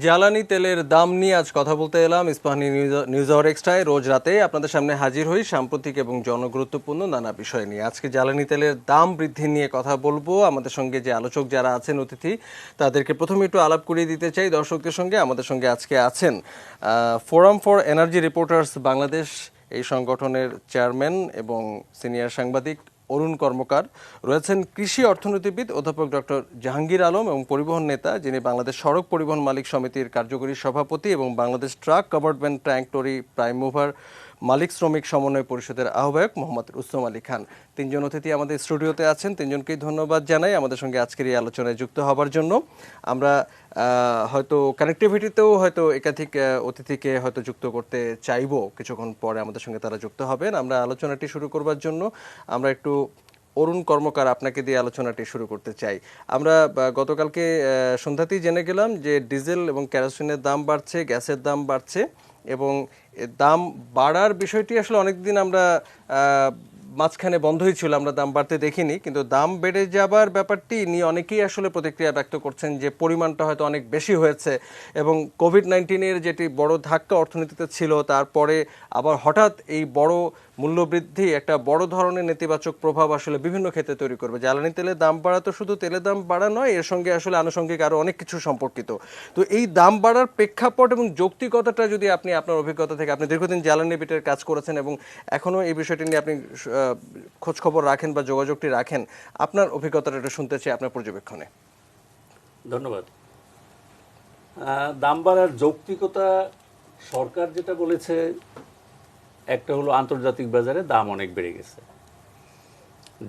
জ্বালানি তেলের দাম নিয়ে আজ কথা বলতে এলাম ইস্পাহানি নিউজ আওয়ার এক্সট্রায়। রোজ রাতে আপনাদের সামনে হাজির হই সাম্প্রতিক এবং জনগুরুত্বপূর্ণ নানা বিষয় নিয়ে। আজকে জ্বালানি তেলের দাম বৃদ্ধি নিয়ে কথা বলবো। আমাদের সঙ্গে যে আলোচক যারা আছেন অতিথি, তাদেরকে প্রথমে একটু আলাপ করিয়ে দিতে চাই দর্শকদের সঙ্গে। আমাদের সঙ্গে আজকে আছেন forum for energy reporters Bangladesh, এই সংগঠনের চেয়ারম্যান এবং সিনিয়র সাংবাদিক অরুণ কর্মকার। রয়েছেন কৃষি অর্থনীতিবিদ অধ্যাপক ডক্টর জাহাঙ্গীর আলম এবং পরিবহন নেতা, যিনি বাংলাদেশ সড়ক পরিবহন মালিক সমিতির কার্যকরী সভাপতি এবং বাংলাদেশ ট্রাক কভারমেন্ট ট্যাঙ্ক টরি প্রাইম মুভার মালিক শ্রমিক সমন্বয় পরিষদের আহ্বায়ক মোহাম্মদ রুস্তম আলী খান। তিনজন অতিথি আমাদের স্টুডিওতে আছেন। তিনজনকেই ধন্যবাদ জানাই আমাদের সঙ্গে আজকের এই আলোচনায় যুক্ত হবার জন্য। আমরা হয়তো কানেক্টিভিটিতেও হয়তো একাধিক অতিথিকে হয়তো যুক্ত করতে চাইবো, কিছুক্ষণ পরে আমাদের সঙ্গে তারা যুক্ত হবেন। আমরা আলোচনাটি শুরু করবার জন্য আমরা একটু অরুণ কর্মকার আপনাকে দিয়ে আলোচনাটি শুরু করতে চাই। আমরা গতকালকে সন্ধ্যাতেই জেনে গেলাম যে ডিজেল এবং কেরোসিনের দাম বাড়ছে, গ্যাসের দাম বাড়ছে এবং দাম বাড়ার বিষয়টি আসলে অনেকদিন আমরা মাঝখানে বন্ধই ছিল, আমরা দাম বাড়তে দেখিনি, কিন্তু দাম বেড়ে যাবার ব্যাপারটি নিয়ে অনেকেই আসলে প্রতিক্রিয়া ব্যক্ত করছেন যে পরিমাণটা হয়তো অনেক বেশি হয়েছে এবং কোভিড-19 যেটি বড় ধাক্কা অর্থনীতিতে ছিল, তারপরে আবার হঠাৎ এই বড় মূল্যবৃদ্ধি একটা বড় ধরনের নেতিবাচক প্রভাব আসলে বিভিন্ন ক্ষেত্রে তৈরি করবে। জ্বালানি তেলের দাম বাড়া তো শুধু তেলের দাম বাড়া নয়, এর সঙ্গে আসলে আনুষঙ্গিক আরও অনেক কিছু সম্পর্কিত। তো এই দাম বাড়ার প্রেক্ষাপট এবং যৌক্তিকতাটা যদি আপনি আপনার অভিজ্ঞতা থেকে, আপনি দীর্ঘদিন জ্বালানি বিটের কাজ করেছেন এবং এখনও এই বিষয়টি নিয়ে আপনি খোঁজ খবর রাখেন বা যোগাযোগটি রাখেন, আপনার অভিজ্ঞতাটা একটু শুনতে চাই আপনার পর্যবেক্ষণে। ধন্যবাদ। দাম বাড়ার যৌক্তিকতা সরকার যেটা বলেছে, একটা হলো আন্তর্জাতিক বাজারে দাম অনেক বেড়ে গেছে,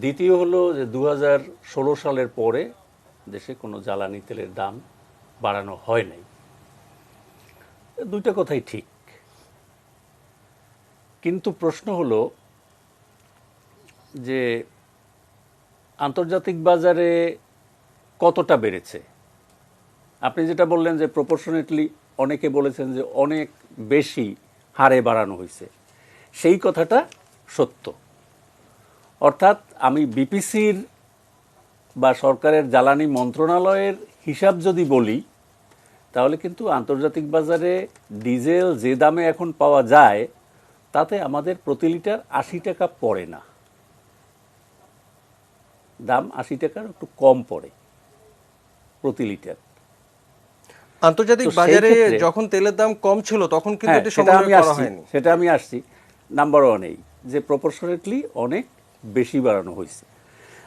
দ্বিতীয় হলো যে 2016 সালের পরে দেশে কোনো জ্বালানি তেলের দাম বাড়ানো হয় নাই। দুইটা কথাই ঠিক, কিন্তু প্রশ্ন হলো যে আন্তর্জাতিক বাজারে কতটা বেড়েছে। আপনি যেটা বললেন যে প্রপোর্শনেটলি, অনেকে বলেছেন যে অনেক বেশি হারে বাড়ানো হয়েছে, সেই কথাটা সত্য। অর্থাৎ আমি বিপিসির বা সরকারের জ্বালানি মন্ত্রণালয়ের হিসাব যদি বলি, তাহলে কিন্তু আন্তর্জাতিক বাজারে ডিজেল যে দামে এখন পাওয়া যায়, তাতে আমাদের প্রতি লিটার 80 টাকা পড়ে না, দাম 80 টাকার একটু কম পড়ে প্রতি লিটার। আন্তর্জাতিক বাজারে যখন তেলের দাম কম ছিল তখন কিন্তু সেটা আমি আসছি নাম্বার ওয়ানেই, যে প্রপোর্শনেটলি অনেক বেশি বাড়ানো হয়েছে।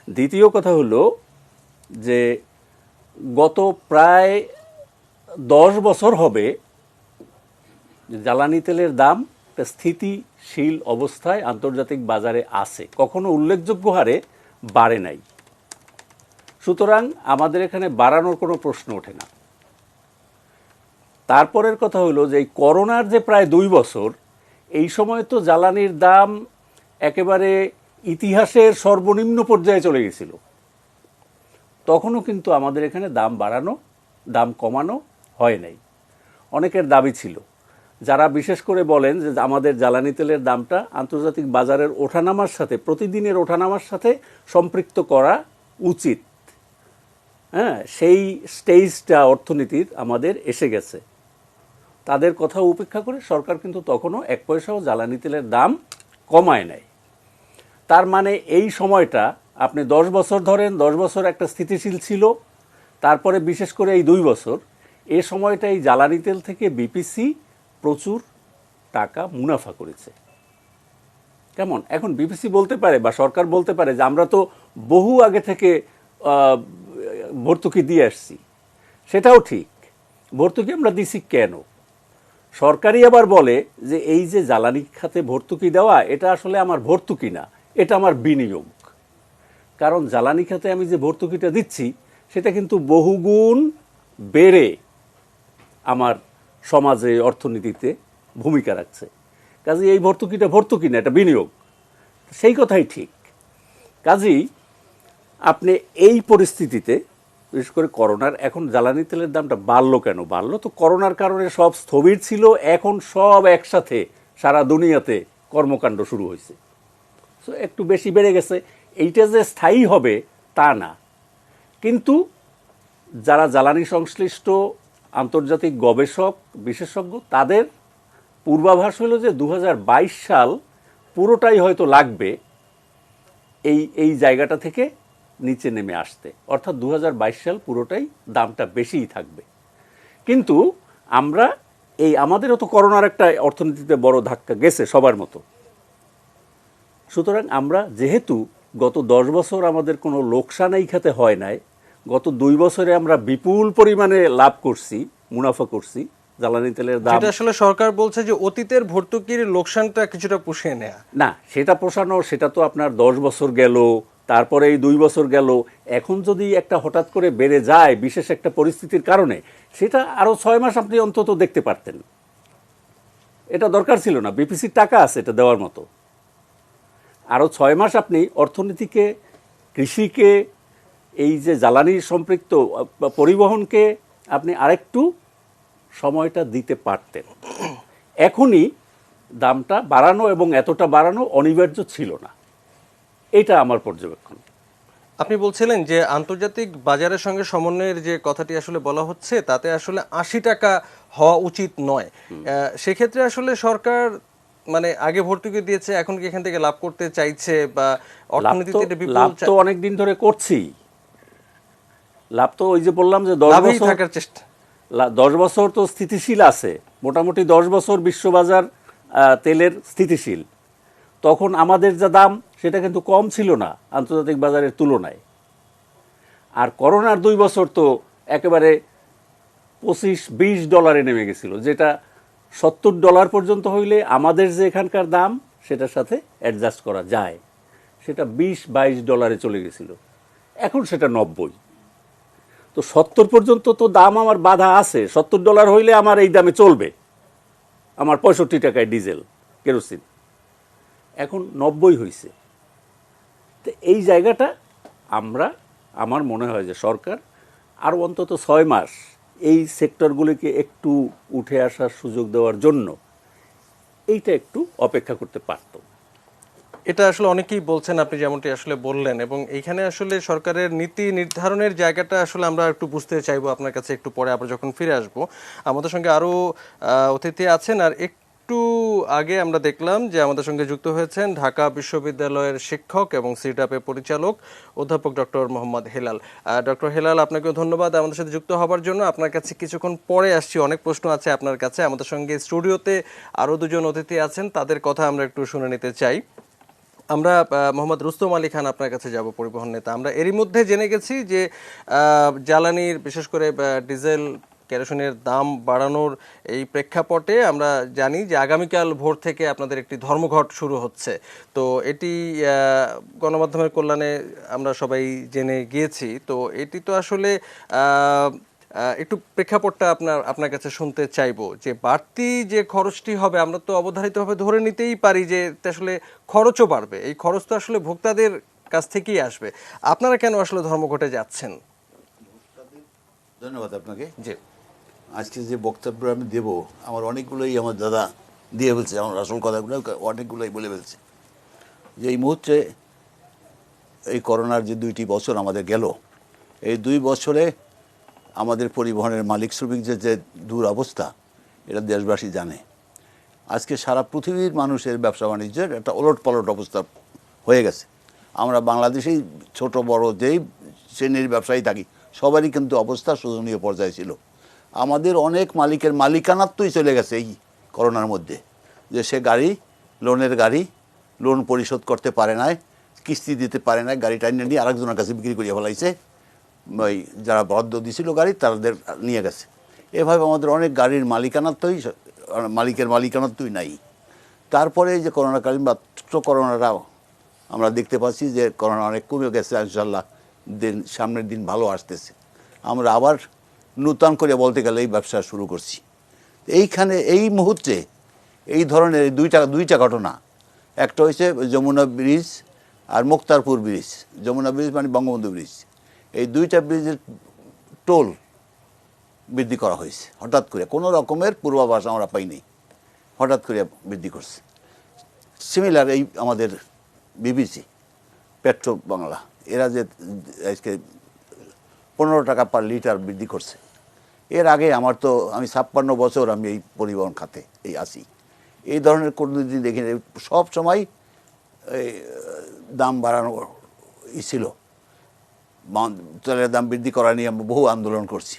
দ্বিতীয় কথা হলো যে গত প্রায় 10 বছর হবে জ্বালানি তেলের দাম স্থিতিশীল অবস্থায় আন্তর্জাতিক বাজারে আছে, কখনো উল্লেখযোগ্য হারে বাড়ে নাই। সুতরাং আমাদের এখানে বাড়ানোর কোনো প্রশ্ন ওঠে না। তারপরের কথা হলো যে এই করোনার যে প্রায় 2 বছর, এই সময় তো জ্বালানির দাম একেবারে ইতিহাসের সর্বনিম্ন পর্যায়ে চলে গেছিল, তখনও কিন্তু আমাদের এখানে দাম বাড়ানো, দাম কমানো হয় নাই। অনেকের দাবি ছিল, যারা বিশেষ করে বলেন যে আমাদের জ্বালানি তেলের দামটা আন্তর্জাতিক বাজারের ওঠানামার সাথে, প্রতিদিনের ওঠানামার সাথে সম্পৃক্ত করা উচিত। হ্যাঁ, সেই স্টেজটা অর্থনীতির আমাদের এসে গেছে। তাদের কথা উপেক্ষা করে সরকার কিন্তু তখনও 1 পয়সাও জ্বালানি তেলের দাম কমায় নাই। তার মানে এই সময়টা আপনি 10 বছর ধরেন, 10 বছর একটা স্থিতিশীল ছিল, তারপরে বিশেষ করে এই 2 বছর, এই সময়টা এই জ্বালানি তেল থেকে বিপিসি প্রচুর টাকা মুনাফা করেছে। কেমন এখন বিপিসি বলতে পারে বা সরকার বলতে পারে যে আমরা তো বহু আগে থেকে ভর্তুকি দিয়ে আসছি, সেটাও ঠিক, ভর্তুকি আমরা দিছি কেন? সরকারই আবার বলে যে এই যে জ্বালানি খাতে ভর্তুকি দেওয়া, এটা আসলে আমার ভর্তুকি না, এটা আমার বিনিয়োগ। কারণ জ্বালানি খাতে আমি যে ভর্তুকিটা দিচ্ছি, সেটা কিন্তু বহুগুণ বেড়ে আমার সমাজে, অর্থনীতিতে ভূমিকা রাখছে। কাজেই এই ভর্তুকিটা ভর্তুকি না, এটা বিনিয়োগ। সেই কথাই ঠিক। কাজেই আপনি এই পরিস্থিতিতে, বিশেষ করে করোনার, এখন জ্বালানি তেলের দামটা বাড়লো কেন? বাড়লো তো করোনার কারণে সব স্থবির ছিল, এখন সব একসাথে সারা দুনিয়াতে কর্মকাণ্ড শুরু হয়েছে, সো একটু বেশি বেড়ে গেছে। এইটা যে স্থায়ী হবে তা না, কিন্তু যারা জ্বালানি সংশ্লিষ্ট আন্তর্জাতিক গবেষক বিশেষজ্ঞ তাদের পূর্বাভাস হলো যে 2022 সাল পুরোটাই হয়তো লাগবে এই জায়গাটা থেকে নিচে নেমে আসতে, অর্থাৎ 2022 সাল পুরোটাই দামটা বেশিই থাকবে। কিন্তু আমাদেরও তো করোনার একটা অর্থনীতিতে বড় ধাক্কা গেছে সবার মতো। সুতরাং আমরা যেহেতু গত 10 বছর আমাদের কোনো লোকসান এই খাতে হয় নাই, গত 2 বছরে আমরা বিপুল পরিমাণে লাভ করছি, মুনাফা করছি, জ্বালানি তেলের দাম। সেটা আসলে সরকার বলছে যে অতীতের ভর্তুকির লোকসানটা কিছুটা পুষিয়ে নেয়া। না, সেটা পোষানো, সেটা তো আপনার 10 বছর গেল, তারপরে এই 2 বছর গেল। এখন যদি একটা হঠাৎ করে বেড়ে যায় বিশেষ একটা পরিস্থিতির কারণে, সেটা আরো 6 মাস আপনি অন্তত দেখতে পারতেন। এটা দরকার ছিল না, বিপিসির টাকা আছে এটা দেওয়ার মতো। আরো 6 মাস আপনি অর্থনীতিকে, কৃষিকে, এই যে জ্বালানি সম্পৃক্ত পরিবহনকে আপনি আরেকটু সময়টা দিতে পারতেন। এখনই দামটা বাড়ানো এবং এতটা বাড়ানো অনিবার্য ছিল না, এটা আমার পর্যবেক্ষণ। আপনি বলছিলেন যে আন্তর্জাতিক বাজারের সঙ্গে সমন্বয়ের যে কথাটি আসলে বলা হচ্ছে তাতে আসলে 80 টাকা হওয়া উচিত নয়। সেক্ষেত্রে আসলে সরকার মানে আগে ভর্তুকি দিয়েছে, এখন কি এখান থেকে লাভ করতে চাইছে বা অর্থনীতিতে এটা বিপুল লাভ তো অনেক দিন ধরে করছি। লাভ তো ওই যে বললাম যে 10 লাভেই বছর থাকার চেষ্টা। 10 বছর তো স্থিতিশীল আছে, মোটামুটি 10 বছর বিশ্ববাজার তেলের স্থিতিশীল। তখন আমাদের যা দাম সেটা কিন্তু কম ছিল না আন্তর্জাতিক বাজারের তুলনায়। আর করোনার 2 বছর তো একেবারে $25-20 নেমে গেছিল, যেটা $70 পর্যন্ত হইলে আমাদের যে এখানকার দাম সেটার সাথে অ্যাডজাস্ট করা যায়, সেটা $20-22 চলে গেছিল। এখন সেটা 90। তো 70 পর্যন্ত তো দাম আমার বাধা আছে। $70 হইলে আমার এই দামে চলবে, আমার 65 টাকায় ডিজেল কেরোসিন। এখন 90 হয়েছে। তো এই জায়গাটা আমার মনে হয় যে সরকার আরও অন্তত 6 মাস এই সেক্টরগুলিকে একটু উঠে আসার সুযোগ দেওয়ার জন্য এইটা একটু অপেক্ষা করতে পারত। এটা আসলে অনেকেই বলছেন, আপনি যেমনটি আসলে বললেন, এবং এইখানে আসলে সরকারের নীতি নির্ধারণের জায়গাটা আসলে আমরা একটু বুঝতে চাইবো আপনার কাছে একটু পরে, আবার যখন ফিরে আসব। আমাদের সঙ্গে আরও অতিথি আছেন, আর একটু আগে আমরা দেখলাম যে আমাদের সঙ্গে যুক্ত হয়েছেন ঢাকা বিশ্ববিদ্যালয়ের শিক্ষক এবং সিডাপের পরিচালক অধ্যাপক ডক্টর মোহাম্মদ হেলাল। ডক্টর হেলাল, আপনাকেও ধন্যবাদ আমাদের সাথে যুক্ত হবার জন্য। আপনার কাছে কিছুক্ষণ পরে আসছি, অনেক প্রশ্ন আছে আপনার কাছে। আমাদের সঙ্গে স্টুডিওতে আরও দুজন অতিথি আছেন, তাদের কথা আমরা একটু শুনে নিতে চাই। আমরা মোহাম্মদ রুস্তম আলী খান আপনার কাছে যাব, পরিবহন নেতা। আমরা এরই মধ্যে জেনে গেছি যে জ্বালানির, বিশেষ করে ডিজেল কেরোসিনের দাম বাড়ানোর এই প্রেক্ষাপটে আমরা জানি যে আগামীকাল ভোর থেকে আপনাদের একটি ধর্মঘট শুরু হচ্ছে। তো এটি গণমাধ্যমের কল্যাণে আমরা সবাই জেনে গিয়েছি। তো এটি তো আসলে একটু প্রেক্ষাপটটা আপনার কাছে শুনতে চাইবো যে বাড়তি যে খরচটি হবে, আমরা তো অবধারিতভাবে ধরে নিতেই পারি যে আসলে খরচও বাড়বে। এই খরচ তো আসলে ভোক্তাদের কাছ থেকেই আসবে। আপনারা কেন আসলে ধর্মঘটে যাচ্ছেন? ধন্যবাদ আপনাকে। জি, আজকে যে বক্তব্য আমি দেব, আমার অনেকগুলোই আমার দাদা দিয়ে ফেলছে, আমার আসল কথাগুলো অনেকগুলোই বলে ফেলছে। যে এই মুহূর্তে এই করোনার যে 2টি বছর আমাদের গেল, এই 2 বছরে আমাদের পরিবহনের মালিক শ্রমিকদের যে দুরবস্থা, এটা দেশবাসী জানে। আজকে সারা পৃথিবীর মানুষের ব্যবসা বাণিজ্যের একটা ওলটপালট অবস্থা হয়ে গেছে। আমরা বাংলাদেশেই ছোট বড় যেই শ্রেণীর ব্যবসায়ী থাকি, সবারই কিন্তু অবস্থা শোচনীয় পর্যায়ে ছিল। আমাদের অনেক মালিকের মালিকানাত্বই চলে গেছে এই করোনার মধ্যে, যে সে লোনের গাড়ি লোন পরিশোধ করতে পারে নাই, কিস্তি দিতে পারে নাই, গাড়িটা নিয়ে আরেকজনের কাছে বিক্রি করিয়া ফেলাইছে। ওই যারা বরাদ্দ দিয়েছিল গাড়ি তাদের নিয়ে গেছে। এভাবে আমাদের অনেক গাড়ির মালিকের মালিকানাত্বই নাই। তারপরে যে করোনাকালীন বা করোনাটাও আমরা দেখতে পাচ্ছি যে করোনা অনেক কমে গেছে। ইনশাল্লাহ সামনের দিন ভালো আসতেছে। আমরা আবার নূতন করে বলতে গেলে এই ব্যবসা শুরু করছি। এইখানে এই মুহূর্তে এই ধরনের দুইটা ঘটনা, একটা হয়েছে যমুনা ব্রিজ আর মুক্তারপুর ব্রিজ। যমুনা ব্রিজ মানে বঙ্গবন্ধু ব্রিজ। এই 2টা ব্রিজের টোল বৃদ্ধি করা হয়েছে হঠাৎ করে, কোনো রকমের পূর্বাভাস আমরা পাইনি, হঠাৎ করে বৃদ্ধি করছে। সিমিলার এই আমাদের বিবিসি, পেট্রো বাংলা, এরা যে আজকে 15 টাকা পার লিটার বৃদ্ধি করছে, এর আগে আমার তো আমি 56 বছর আমি এই পরিবহন খাতে এই আছি, এই ধরনের কোনো দিন দেখিনি। সব সময় এই দাম বাড়ানো ছিল, তেলের দাম বৃদ্ধি করা নিয়ে আমরা বহু আন্দোলন করছি।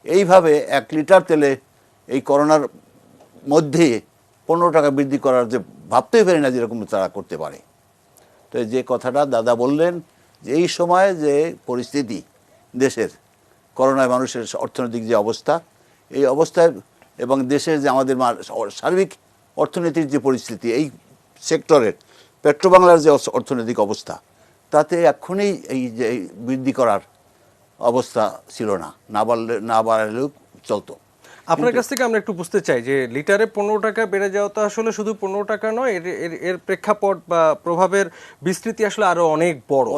এইভাবে 1 লিটার তেলে এই করোনার মধ্যে 15 টাকা বৃদ্ধি করার যে ভাবতেই পারি না যেরকম তারা করতে পারে। তো যে কথাটা দাদা বললেন যে এই সময় যে পরিস্থিতি দেশের, করোনায় মানুষের অর্থনৈতিক যে অবস্থা, এই অবস্থায় এবং দেশের যে আমাদের সার্বিক অর্থনীতির যে পরিস্থিতি, এই সেক্টরের পেট্রোবাংলার যে অর্থনৈতিক অবস্থা, তাতে এক্ষুনি এই যে বৃদ্ধি করার অবস্থা ছিল না, না বাড়ালেও চলতো। আপনার কাছ থেকে আমরা একটু বুঝতে চাই যে লিটারে 15 টাকা বেড়ে যাওয়া তো আসলে শুধু 15 টাকা নয়, এর প্রেক্ষাপট বা প্রভাবের বিস্তৃতি আসলে আরো অনেক বড়।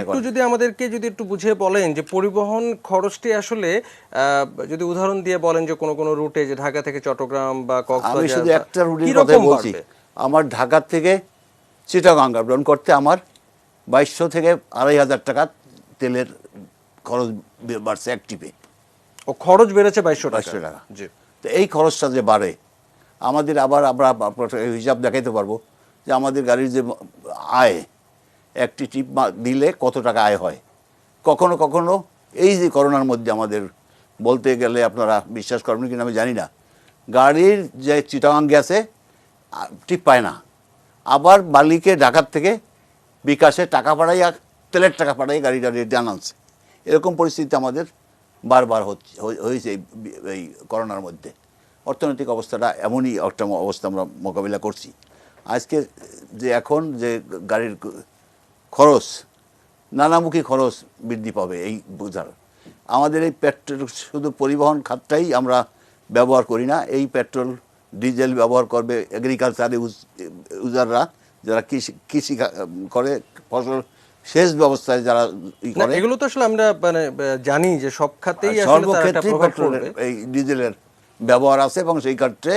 একটু যদি আমাদেরকে যদি একটু বুঝিয়ে বলেন যে পরিবহন খরচটি আসলে যদি উদাহরণ দিয়ে বলেন যে কোন কোন রুটে, যে ঢাকা থেকে চট্টগ্রাম বা কক্সবাজার, আমি শুধু একটা রুটের কথা বলছি। আমার ঢাকা থেকে চিটাগাং আপ ডাউন করতে আমার 2200 থেকে 2500 টাকা তেলের খরচ বাড়ছে এক টিপে। ও খরচ বেড়েছে 2200 টাকা। জি। তো এই খরচটা যে বাড়ে আমাদের, আবার আমরা হিসাব দেখাইতে পারবো যে আমাদের গাড়ির যে আয়, একটি ট্রিপ দিলে কত টাকা আয় হয়। কখনো কখনো এই যে করোনার মধ্যে আমাদের বলতে গেলে, আপনারা বিশ্বাস করবেন কিনা আমি জানি না, গাড়ির যে চিটাগাং গেছে ট্রিপ পায় না, আবার মালিকে ঢাকার থেকে বিকাশে টাকা পাঠাইয়া, তেলের টাকা পাঠাই গাড়িটা রিটার্ন আনছে। এরকম পরিস্থিতি আমাদের বারবার হয়েছে এই করোনার মধ্যে। অর্থনৈতিক অবস্থাটা এমনই একটা অবস্থা আমরা মোকাবিলা করছি। আজকে যে এখন যে গাড়ির খরচ, নানামুখী খরচ বৃদ্ধি পাবে এই বোঝার। আমাদের এই পেট্রোল শুধু পরিবহন খাতটাই আমরা ব্যবহার করি না, এই পেট্রোল ডিজেল ব্যবহার করবে এগ্রিকালচার ইউজাররা, যারা কৃষি করে, ফসল সেচ ব্যবস্থায় যারা করে। এগুলো তো আসলে আমরা মানে জানি যে সব খাতেই আসলে সর্বক্ষেত্রে পেট্রোলের এই ডিজেলের ব্যবহার আছে, এবং সেই ক্ষেত্রে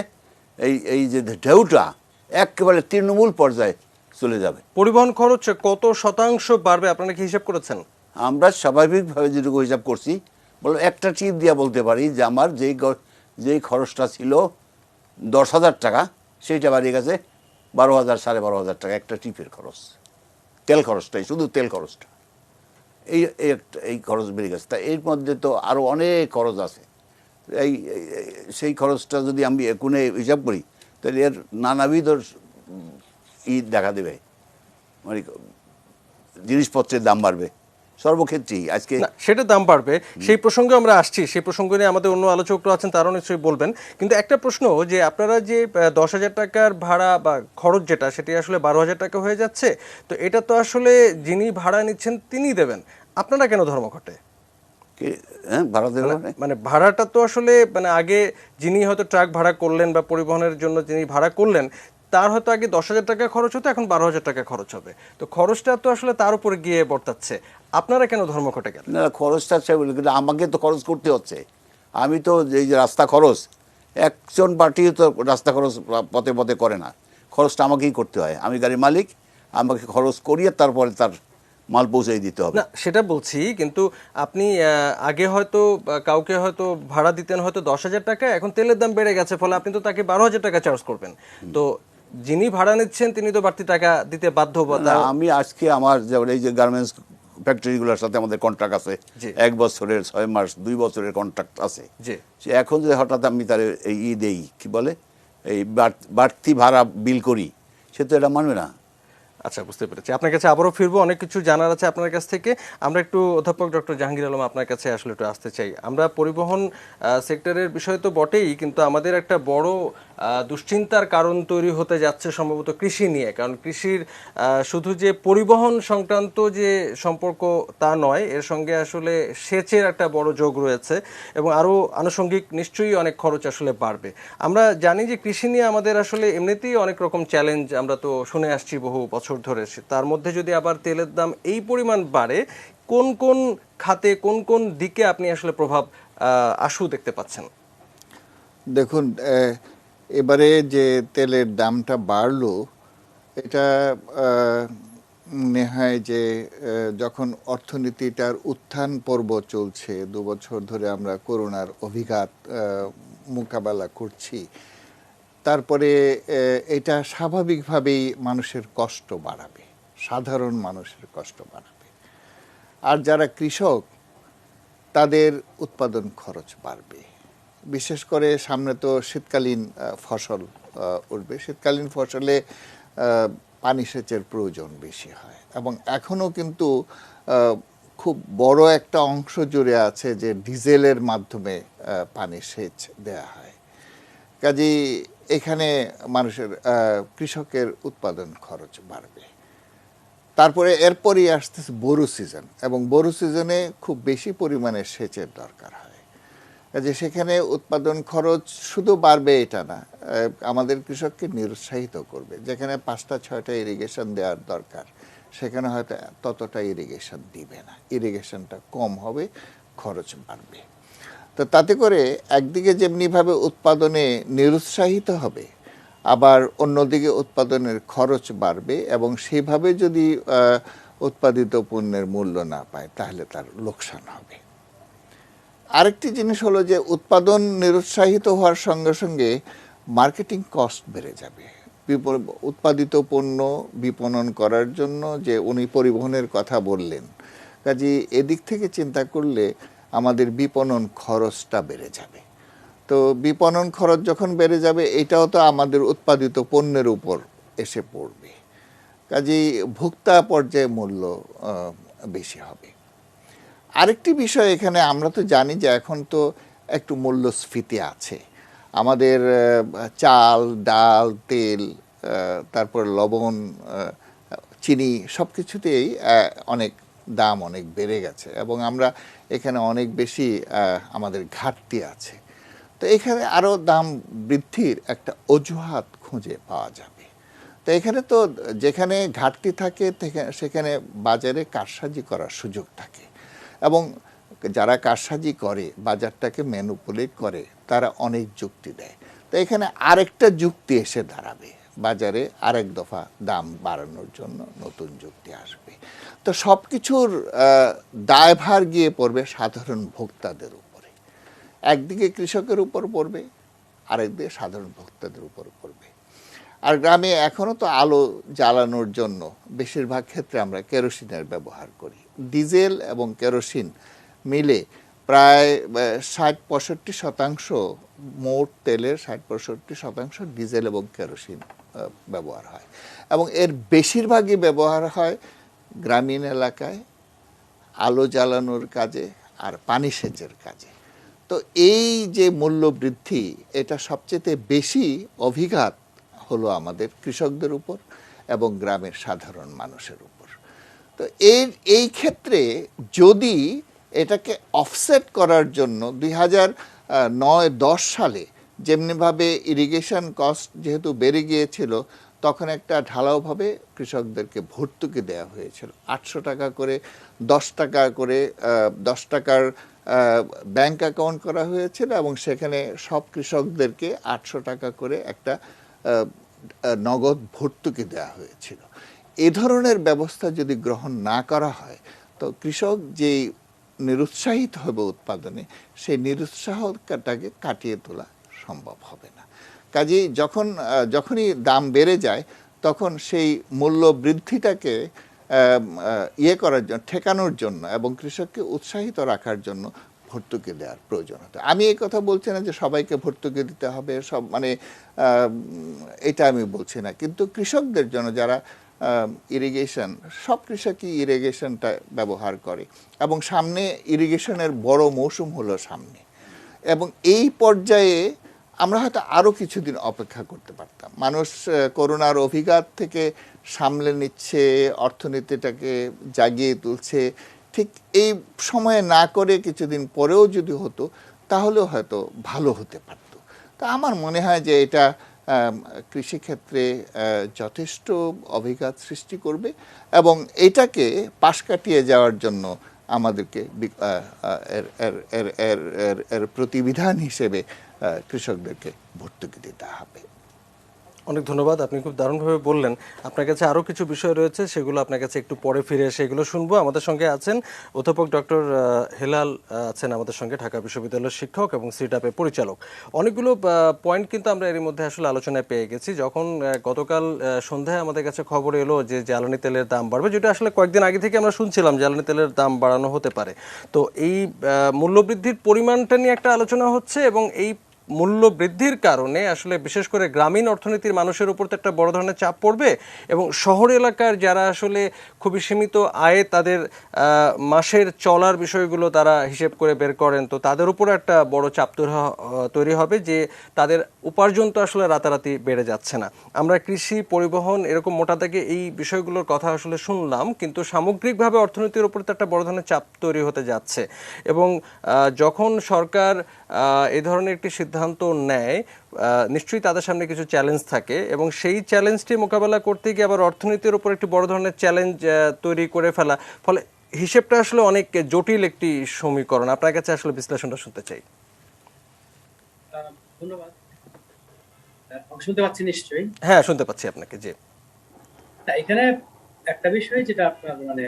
এই যে ঢেউটা একেবারে তৃণমূল পর্যায়ে চলে যাবে। পরিবহন খরচ কত শতাংশ বাড়বে আপনারা কি হিসাব করেছেন? আমরা স্বাভাবিকভাবে যেটুকু হিসাব করছি, বলো একটা টিপ দিয়ে বলতে পারি যে আমার যেই খরচটা ছিল 10,000 টাকা, সেইটা বাড়িয়ে গেছে 12,000, 12,500 টাকা একটা টিপের খরচ। তেল খরচটাই, শুধু তেল খরচটা, এই খরচ বেড়ে গেছে। তা এর মধ্যে তো আরও অনেক খরচ আছে। সেই খরচটা যদি আমি এখুনে হিসাব করি, তাহলে এর নানাবিধ দেখা দেবে, মানে জিনিসপত্রের দাম বাড়বে সর্বক্ষেত্রেই। আজকে সেটা দাম বাড়বে, সেই প্রসঙ্গে আমরা আসছি, সেই প্রসঙ্গে নিয়ে আমাদের অন্য আলোচকরা আছেন, তারাও নিশ্চয়ই বলবেন। কিন্তু একটা প্রশ্ন, যে আপনারা যে 10,000 টাকার ভাড়া বা খরচ যেটা, সেটি আসলে 12,000 টাকা হয়ে যাচ্ছে, তো এটা তো আসলে যিনি ভাড়া নিচ্ছেন তিনিই দেবেন, আপনারা কেন ধর্মঘটে? ভাড়া দেবে মানে ভাড়াটা তো আসলে মানে আগে যিনি হয়তো ট্রাক ভাড়া করলেন বা পরিবহনের জন্য যিনি ভাড়া করলেন, তার হয়তো আগে 10,000 টাকা খরচ হতো, এখন 12,000 টাকা খরচ হবে, তো খরচটা তো আসলে তার উপরে গিয়ে বর্তাচ্ছে। আপনারা কেন ধর্মঘটে গেলেন? না, খরচটা কিন্তু আমাকে তো খরচ করতে হচ্ছে। আমি তো এই যে রাস্তা খরচ, একজন পার্টি তো রাস্তা খরচ পথে পথে করে না, খরচটা আমাকেই করতে হয়। আমি গাড়ির মালিক, আমাকে খরচ করিয়ে তারপরে তার মাল পৌঁছে দিতে হবে। না সেটা বলছি, কিন্তু আপনি আগে হয়তো কাউকে হয়তো ভাড়া দিতেন হয়তো 10,000 টাকা, এখন তেলের দাম বেড়ে গেছে, ফলে আপনি তো তাকে 12,000 টাকা চার্জ করবেন, তো যিনি ভাড়া নিচ্ছেন তিনি তো বাড়তি টাকা দিতে বাধ্য। আমি আজকে আমার যেমন এই যে গার্মেন্টস ফ্যাক্টরিগুলোর সাথে আমাদের কন্ট্রাক্ট আছে, 1 বছরের 6 মাস 2 বছরের কন্ট্রাক্ট আছে। সে এখন যে হঠাৎ আমি তার এই দেই, কি বলে, এই বাড়তি ভাড়া বিল করি, সে তো এটা মানবে না। আচ্ছা, বুঝতে পেরেছি। আপনার কাছে আবারও ফিরবো, অনেক কিছু জানার আছে আপনার কাছ থেকে। আমরা একটু অধ্যাপক ডক্টর জাহাঙ্গীর আলম আপনার কাছে আসলে একটু আসতে চাই। আমরা পরিবহন সেক্টরের বিষয় তো বটেই, কিন্তু আমাদের একটা বড় দুশ্চিন্তার কারণ তৈরি হতে যাচ্ছে সম্ভবত কৃষি নিয়ে। কারণ কৃষির শুধু যে পরিবহন সংক্রান্ত যে সম্পর্ক তা নয়, এর সঙ্গে আসলে সেচের একটা বড় যোগ রয়েছে, এবং আরও আনুষঙ্গিক নিশ্চয়ই অনেক খরচ আসলে বাড়বে। আমরা জানি যে কৃষি নিয়ে আমাদের আসলে এমনিতেই অনেক রকম চ্যালেঞ্জ আমরা তো শুনে আসছি বহু বছর ধরে। তার মধ্যে যদি আবার তেলের দাম এই পরিমাণ বাড়ে, কোন কোন খাতে কোন কোন দিকে আপনি আসলে প্রভাব আশু দেখতে পাচ্ছেন? দেখুন, এবারে যে তেলের দামটা বাড়লো, এটা মনে হয় যে যখন অর্থনীতিটার উত্থান পর্ব চলছে, 2 বছর ধরে আমরা করোনার অভিঘাত মোকাবেলা করছি, তারপরে এটা স্বাভাবিকভাবেই মানুষের কষ্ট বাড়াবে, সাধারণ মানুষের কষ্ট বাড়াবে। আর যারা কৃষক, তাদের উৎপাদন খরচ বাড়বে। বিশেষ করে সামনে তো শীতকালীন ফসল উঠবে। শীতকালীন ফসলে পানি সেচের প্রয়োজন বেশি হয়, এবং এখনও কিন্তু খুব বড় একটা অংশ জুড়ে আছে যে ডিজেলের মাধ্যমে পানি সেচ দেয়া হয়। কাজেই এখানে মানুষের কৃষকের উৎপাদন খরচ বাড়বে। তারপরে এরপরই আসতেছে বোরো সিজন, এবং বোরো সিজনে খুব বেশি পরিমাণে সেচের দরকার হয়। কাজে সেখানে উৎপাদন খরচ শুধু বাড়বে এটা না, আমাদের কৃষককে নিরুৎসাহিত করবে। যেখানে 5টা 6টা ইরিগেশন দেওয়ার দরকার, সেখানে হয়তো ততটা ইরিগেশন দিবে না, ইরিগেশনটা কম হবে, খরচ বাড়বে। তো তাতে করে একদিকে যেমনিভাবে উৎপাদনে নিরুৎসাহিত হবে, আবার অন্যদিকে উৎপাদনের খরচ বাড়বে, এবং সেভাবে যদি উৎপাদিত পণ্যের মূল্য না পায়, তাহলে তার লোকসান হবে। আরেকটি জিনিস হলো যে উৎপাদন নিরুৎসাহিত হওয়ার সঙ্গে সঙ্গে মার্কেটিং কস্ট বেড়ে যাবে। উৎপাদিত পণ্য বিপণন করার জন্য যে উনি পরিবহনের কথা বললেন, কাজে এদিক থেকে চিন্তা করলে আমাদের বিপণন খরচটা বেড়ে যাবে। তো বিপণন খরচ যখন বেড়ে যাবে, এটাও তো আমাদের উৎপাদিত পণ্যের উপর এসে পড়বে। কাজেই ভোক্তা পর্যায়ে মূল্য বেশি হবে। আরেকটি বিষয় এখানে, আমরা তো জানি যে এখন তো একটু মূল্যস্ফীতি আছে। আমাদের চাল, ডাল, তেল, তারপর লবণ, চিনি, সব কিছুতেই অনেক দাম অনেক বেড়ে গেছে, এবং আমরা এখানে অনেক বেশি আমাদের ঘাটতি আছে। তো এখানে আরও দাম বৃদ্ধির একটা অজুহাত খুঁজে পাওয়া যাবে। তো এখানে তো যেখানে ঘাটতি থাকে সেখানে বাজারে কারসাজি করার সুযোগ থাকে, এবং যারা কারসাজি করে, বাজারটাকে ম্যানিপুলেট করে, তারা অনেক যুক্তি দেয়। তো এখানে আরেকটা যুক্তি এসে দাঁড়াবে, বাজারে আরেক দফা দাম বাড়ানোর জন্য নতুন যুক্তি আসবে। তো সব কিছুর দায়ভার গিয়ে পড়বে সাধারণ ভোক্তাদের উপরে। একদিকে কৃষকের উপর পড়বে, আরেকদিকে সাধারণ ভোক্তাদের উপর পড়বে। আর গ্রামে এখনও তো আলো জ্বালানোর জন্য বেশিরভাগ ক্ষেত্রে আমরা কেরোসিনের ব্যবহার করি। ডিজেল এবং কেরোসিন মিলে প্রায় 60-65% মোট তেলের 60-65% ডিজেল এবং কেরোসিন ব্যবহার হয়, এবং এর বেশিরভাগই ব্যবহার হয় গ্রামীণ এলাকায় আলো জ্বালানোর কাজে আর পানি সেচের কাজে। তো এই যে মূল্য বৃদ্ধি, এটা সবচেয়ে বেশি অভিঘাত হলো আমাদের কৃষকদের উপর এবং গ্রামের সাধারণ মানুষের উপর। তো এই ক্ষেত্রে যদি এটাকে অফসেট করার জন্য 2009-10 সালে যেমনিভাবে ইরিগেশন কস্ট যেহেতু বেড়ে গিয়েছিল, তখন একটা ঢালাওভাবে কৃষকদেরকে ভর্তুকি দেওয়া হয়েছিল। 800 টাকা করে, 10 টাকা করে, 10 টাকার ব্যাংক অ্যাকাউন্ট করা হয়েছিল, এবং সেখানে সব কৃষকদেরকে 800 টাকা করে একটা নগদ ভর্তুকি দেওয়া হয়েছিল। এ ধরনের ব্যবস্থা যদি গ্রহণ না করা হয়, তো কৃষক যেই নিরুৎসাহিত হবে উৎপাদনে, সেই নিরুৎসাহটাকে কাটিয়ে তোলা সম্ভব হবে না। কাজেই যখনই দাম বেড়ে যায়, তখন সেই মূল্য বৃদ্ধিটাকে করার জন্য, ঠেকানোর জন্য এবং কৃষককে উৎসাহিত রাখার জন্য ভর্তুকি দেওয়ার প্রয়োজন হতো। আমি এই কথা বলছি না যে সবাইকে ভর্তুকি দিতে হবে, সব এটা আমি বলছি না, কিন্তু কৃষকদের জন্য যারা ইরিগেশন, সব কৃষকই ইরিগেশনটা ব্যবহার করে, এবং সামনে ইরিগেশনের বড় মৌসুম হলো সামনে, এবং এই পর্যায়ে আমরা হয়তো আরও কিছুদিন অপেক্ষা করতে পারতাম। মানুষ করোনার অভিঘাত থেকে সামলে নিচ্ছে, অর্থনীতিটাকে জাগিয়ে তুলছে, ঠিক এই সময়ে না করে কিছুদিন পরেও যদি হতো, তাহলেও হয়তো ভালো হতে পারত। তা আমার মনে হয় যে এটা কৃষিক্ষেত্রে যথেষ্ট অভিঘাত সৃষ্টি করবে, এবং এটাকে পাশ কাটিয়ে যাওয়ার জন্য আমাদেরকে এর প্রতিবিধান হিসেবে কৃষকদেরকে ভর্তুকি দিতে হবে। অনেক ধন্যবাদ, আপনি খুব দারুণভাবে বললেন। আপনার কাছে আরও কিছু বিষয় রয়েছে, সেগুলো আপনার কাছে একটু পরে ফিরে এসে এগুলো শুনবো। আমাদের সঙ্গে আছেন অধ্যাপক ডক্টর হেলাল, আছেন আমাদের সঙ্গে, ঢাকা বিশ্ববিদ্যালয়ের শিক্ষক এবং সিটাপের পরিচালক। অনেকগুলো পয়েন্ট কিন্তু আমরা এর মধ্যে আসলে আলোচনায় পেয়ে গেছি। যখন গতকাল সন্ধ্যায় আমাদের কাছে খবর এলো যে জ্বালানি তেলের দাম বাড়বে, যেটা আসলে কয়েকদিন আগে থেকে আমরা শুনছিলাম জ্বালানি তেলের দাম বাড়ানো হতে পারে, তো এই মূল্যবৃদ্ধির পরিমাণটা নিয়ে একটা আলোচনা হচ্ছে, এবং এই মূল্য বৃদ্ধির কারণে আসলে বিশেষ করে গ্রামীণ অর্থনীতির মানুষের উপর তো একটা বড় ধরনের চাপ পড়বে, এবং শহর এলাকার যারা আসলে খুবই সীমিত আয়ে তাদের মাসের চলার বিষয়গুলো তারা হিসেব করে বের করেন, তো তাদের উপর একটা বড় চাপ তৈরি হবে যে তাদের উপার্জন তো আসলে রাতারাতি বেড়ে যাচ্ছে না। আমরা কৃষি, পরিবহন, এরকম মোটা দাগে এই বিষয়গুলোর কথা আসলে শুনলাম, কিন্তু সামগ্রিকভাবে অর্থনীতির উপর তো একটা বড় ধরনের চাপ তৈরি হতে যাচ্ছে। এবং যখন সরকার এই ধরনের একটি সিদ্ধান্ত নেয়, নিশ্চয়ই তাদের সামনে কিছু চ্যালেঞ্জ থাকে, এবং সেই চ্যালেঞ্জটি মোকাবেলা করতে গিয়ে আবার অর্থনীতির উপর একটি বড় ধরনের চ্যালেঞ্জ তৈরি করে ফেলা, ফলে হিসেবটা আসলে অনেক জটিল একটি সমীকরণ। আপনার কাছে আসলে বিশ্লেষণটা শুনতে চাই। ধন্যবাদ। শুনতে পাচ্ছি নিশ্চয়ই? হ্যাঁ, শুনতে পাচ্ছি আপনাকে, জি। এখানে একটা বিষয় যেটা আপনার মানে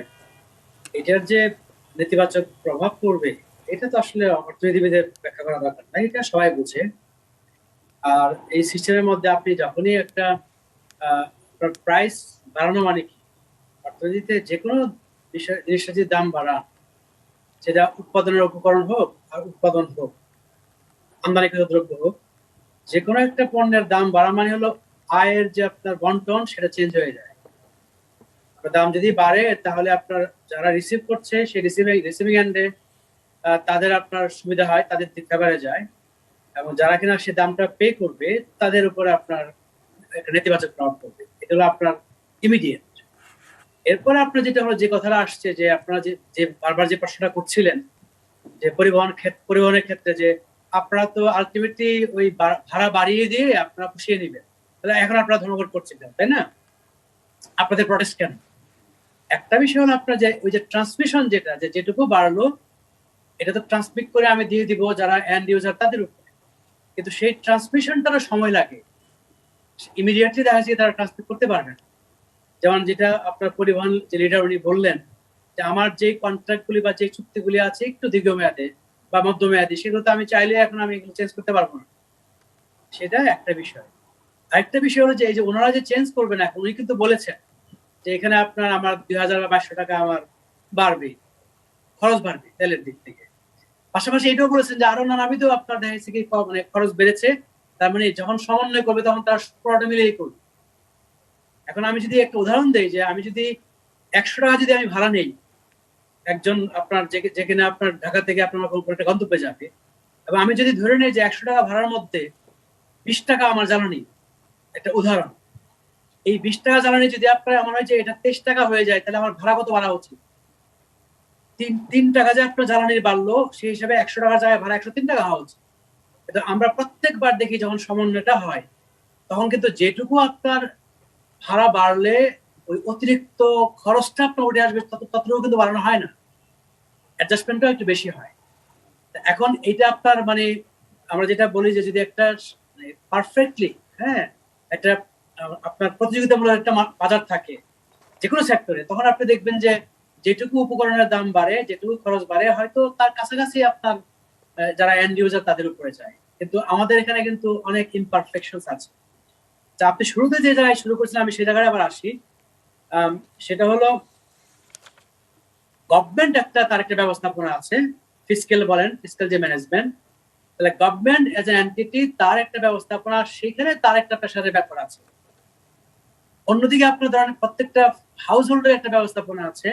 এটার যে নেতিবাচক প্রভাব পড়বে, এটা তো আসলে অর্থনীতিবিদের ব্যাখ্যা করা দরকার নাই, এটা সবাই বুঝে। আর এই সিস্টেমের মধ্যে আপনি যখনই একটা প্রাইস বাড়ানো মানে কি, অর্থনীতিতে যে কোনো জিনিসের যে দাম বাড়া, সেটা উৎপাদনের উপকরণ হোক আর উৎপাদন হোক, আমদানিকৃত দ্রব্য হোক, যে কোনো একটা পণ্যের দাম বাড়া মানে হলো আয়ের যে আপনার বন্টন সেটা চেঞ্জ হয়ে যায়। দাম যদি বাড়ে তাহলে আপনার যারা রিসিভ করছে সেই রিসিভিং এন্ডে তাদের আপনার সুবিধা হয়, তাদের দিকটা বেড়ে যায়, এবং যারা কিনা সে দামটা পে করবে তাদের উপরে আপনার একটা নেতিবাচক প্রভাব পড়বে। এটা হলো আপনার ইমিডিয়েট। এরপরে আপনার যেটা হলো, যে কথাটা আসছে যে আপনারা যে বারবার যে প্রশ্নটা করছিলেন যে পরিবহনের ক্ষেত্রে, যে আপনারা তো আলটিমেটলি ওই ভাড়া বাড়িয়ে দিয়ে আপনারা পুষিয়ে নিবেন, তাহলে এখন আপনারা ধর্মঘট করছেন কেন, তাই না? আপনাদের প্রটেস্ট কেন? একটা বিষয় হলো আপনার যে ওই যে ট্রান্সমিশন, যেটুকু বাড়লো এটা তো ট্রান্সমিট করে আমি দিয়ে দিব যারা এন্ড ইউজার তাদের উপরে, কিন্তু সেই ট্রান্সমিশনটারও সময় লাগে। ইমিডিয়েটলি দেখা যাচ্ছে তারা ট্রান্সমিট করতে পারবে না। যেমন যেটা আপনার পরিবহন যে লিডার উনি বললেন যে আমার যে কন্ট্রাক্টগুলি বা যে চুক্তিগুলি আছে একটু দীর্ঘমেয়াদে বা মধ্যমেয়াদী, সেগুলো তো আমি চাইলে এখন আমি এগুলো চেঞ্জ করতে পারবো না। সেটা একটা বিষয়। আরেকটা বিষয় হলো যে এই যে ওনারা যে চেঞ্জ করবেন, এখন উনি কিন্তু বলেছেন যে এখানে আপনার আমার 2000 বা 2200 টাকা আমার বাড়বে, খরচ বাড়বে তেলের দিক থেকে। পাশাপাশি এটাও বলেছেন যে আরো নানাবিধ আপনার দেখা যাচ্ছে কি মানে খরচ বেড়েছে, তার মানে যখন সমন্বয় করবে তখন তার পুরোটা মিলিয়ে করবে। এখন আমি যদি একটা উদাহরণ দেই, যে আমি যদি 100 টাকা যদি আমি ভাড়া নেই, একজন আপনার যেখানে আপনার ঢাকা থেকে আপনার কোনো একটা গন্তব্যে যাবে, এবং আমি যদি ধরে নিই যে 100 টাকা ভাড়ার মধ্যে 20 টাকা আমার জ্বালানি, একটা উদাহরণ, এই 20 টাকা জ্বালানি যদি আপনার আমার হয় যে এটা 23 টাকা হয়ে যায়, তাহলে আমার ভাড়া কত বাড়া উচিত? 3 টাকা যে আপনার জ্বালানির বাড়লো, সেই হিসাবে 100 টাকার জায়গায় ভাড়া 103 টাকা হওয়া উচিত। কিন্তু আমরা প্রত্যেকবার দেখি যখন সমন্বয়টা হয়, তখন কিন্তু যেটুকু আপনার ভাড়া বাড়লে ওই অতিরিক্ত খরচটা আপনার উঠে আসবে, ততটুকু কিন্তু বাড়ানো হয় না, অ্যাডজাস্টমেন্টটাও একটু বেশি হয়। এখন এটা আপনার মানে আমরা যেটা বলি যে যদি একটা পারফেক্টলি, হ্যাঁ, একটা আপনার প্রতিযোগিতামূলক একটা বাজার থাকে যে কোনো সেক্টরে, তখন আপনি দেখবেন যে যেটুকু উপকরণের দাম বাড়ে, যেটুকু খরচ বাড়ে, হয়তো তার কাছাকাছি আপনার যারা এন্ড ইউজার তাদের উপরে যায়। কিন্তু আমাদের এখানে কিন্তু অনেক ইমপারফেকশনস আছে। তা আপনি শুরুতে যে জায়গায় শুরু করছিলেন, আমি সেই জায়গায় আবার আসি। সেটা হলো গভর্নমেন্ট তার একটা ব্যবস্থাপনা আছে, ফিসক্যাল বলেন, ফিসক্যাল যে ম্যানেজমেন্ট, তাহলে গভর্নমেন্ট এজ এন এন্টিটি তার একটা ব্যবস্থাপনা, সেখানে তার একটা প্রেশারের ব্যাপার আছে। অন্যদিকে আপনার ধরেন প্রত্যেকটা হাউস হোল্ডের একটা ব্যবস্থাপনা আছে,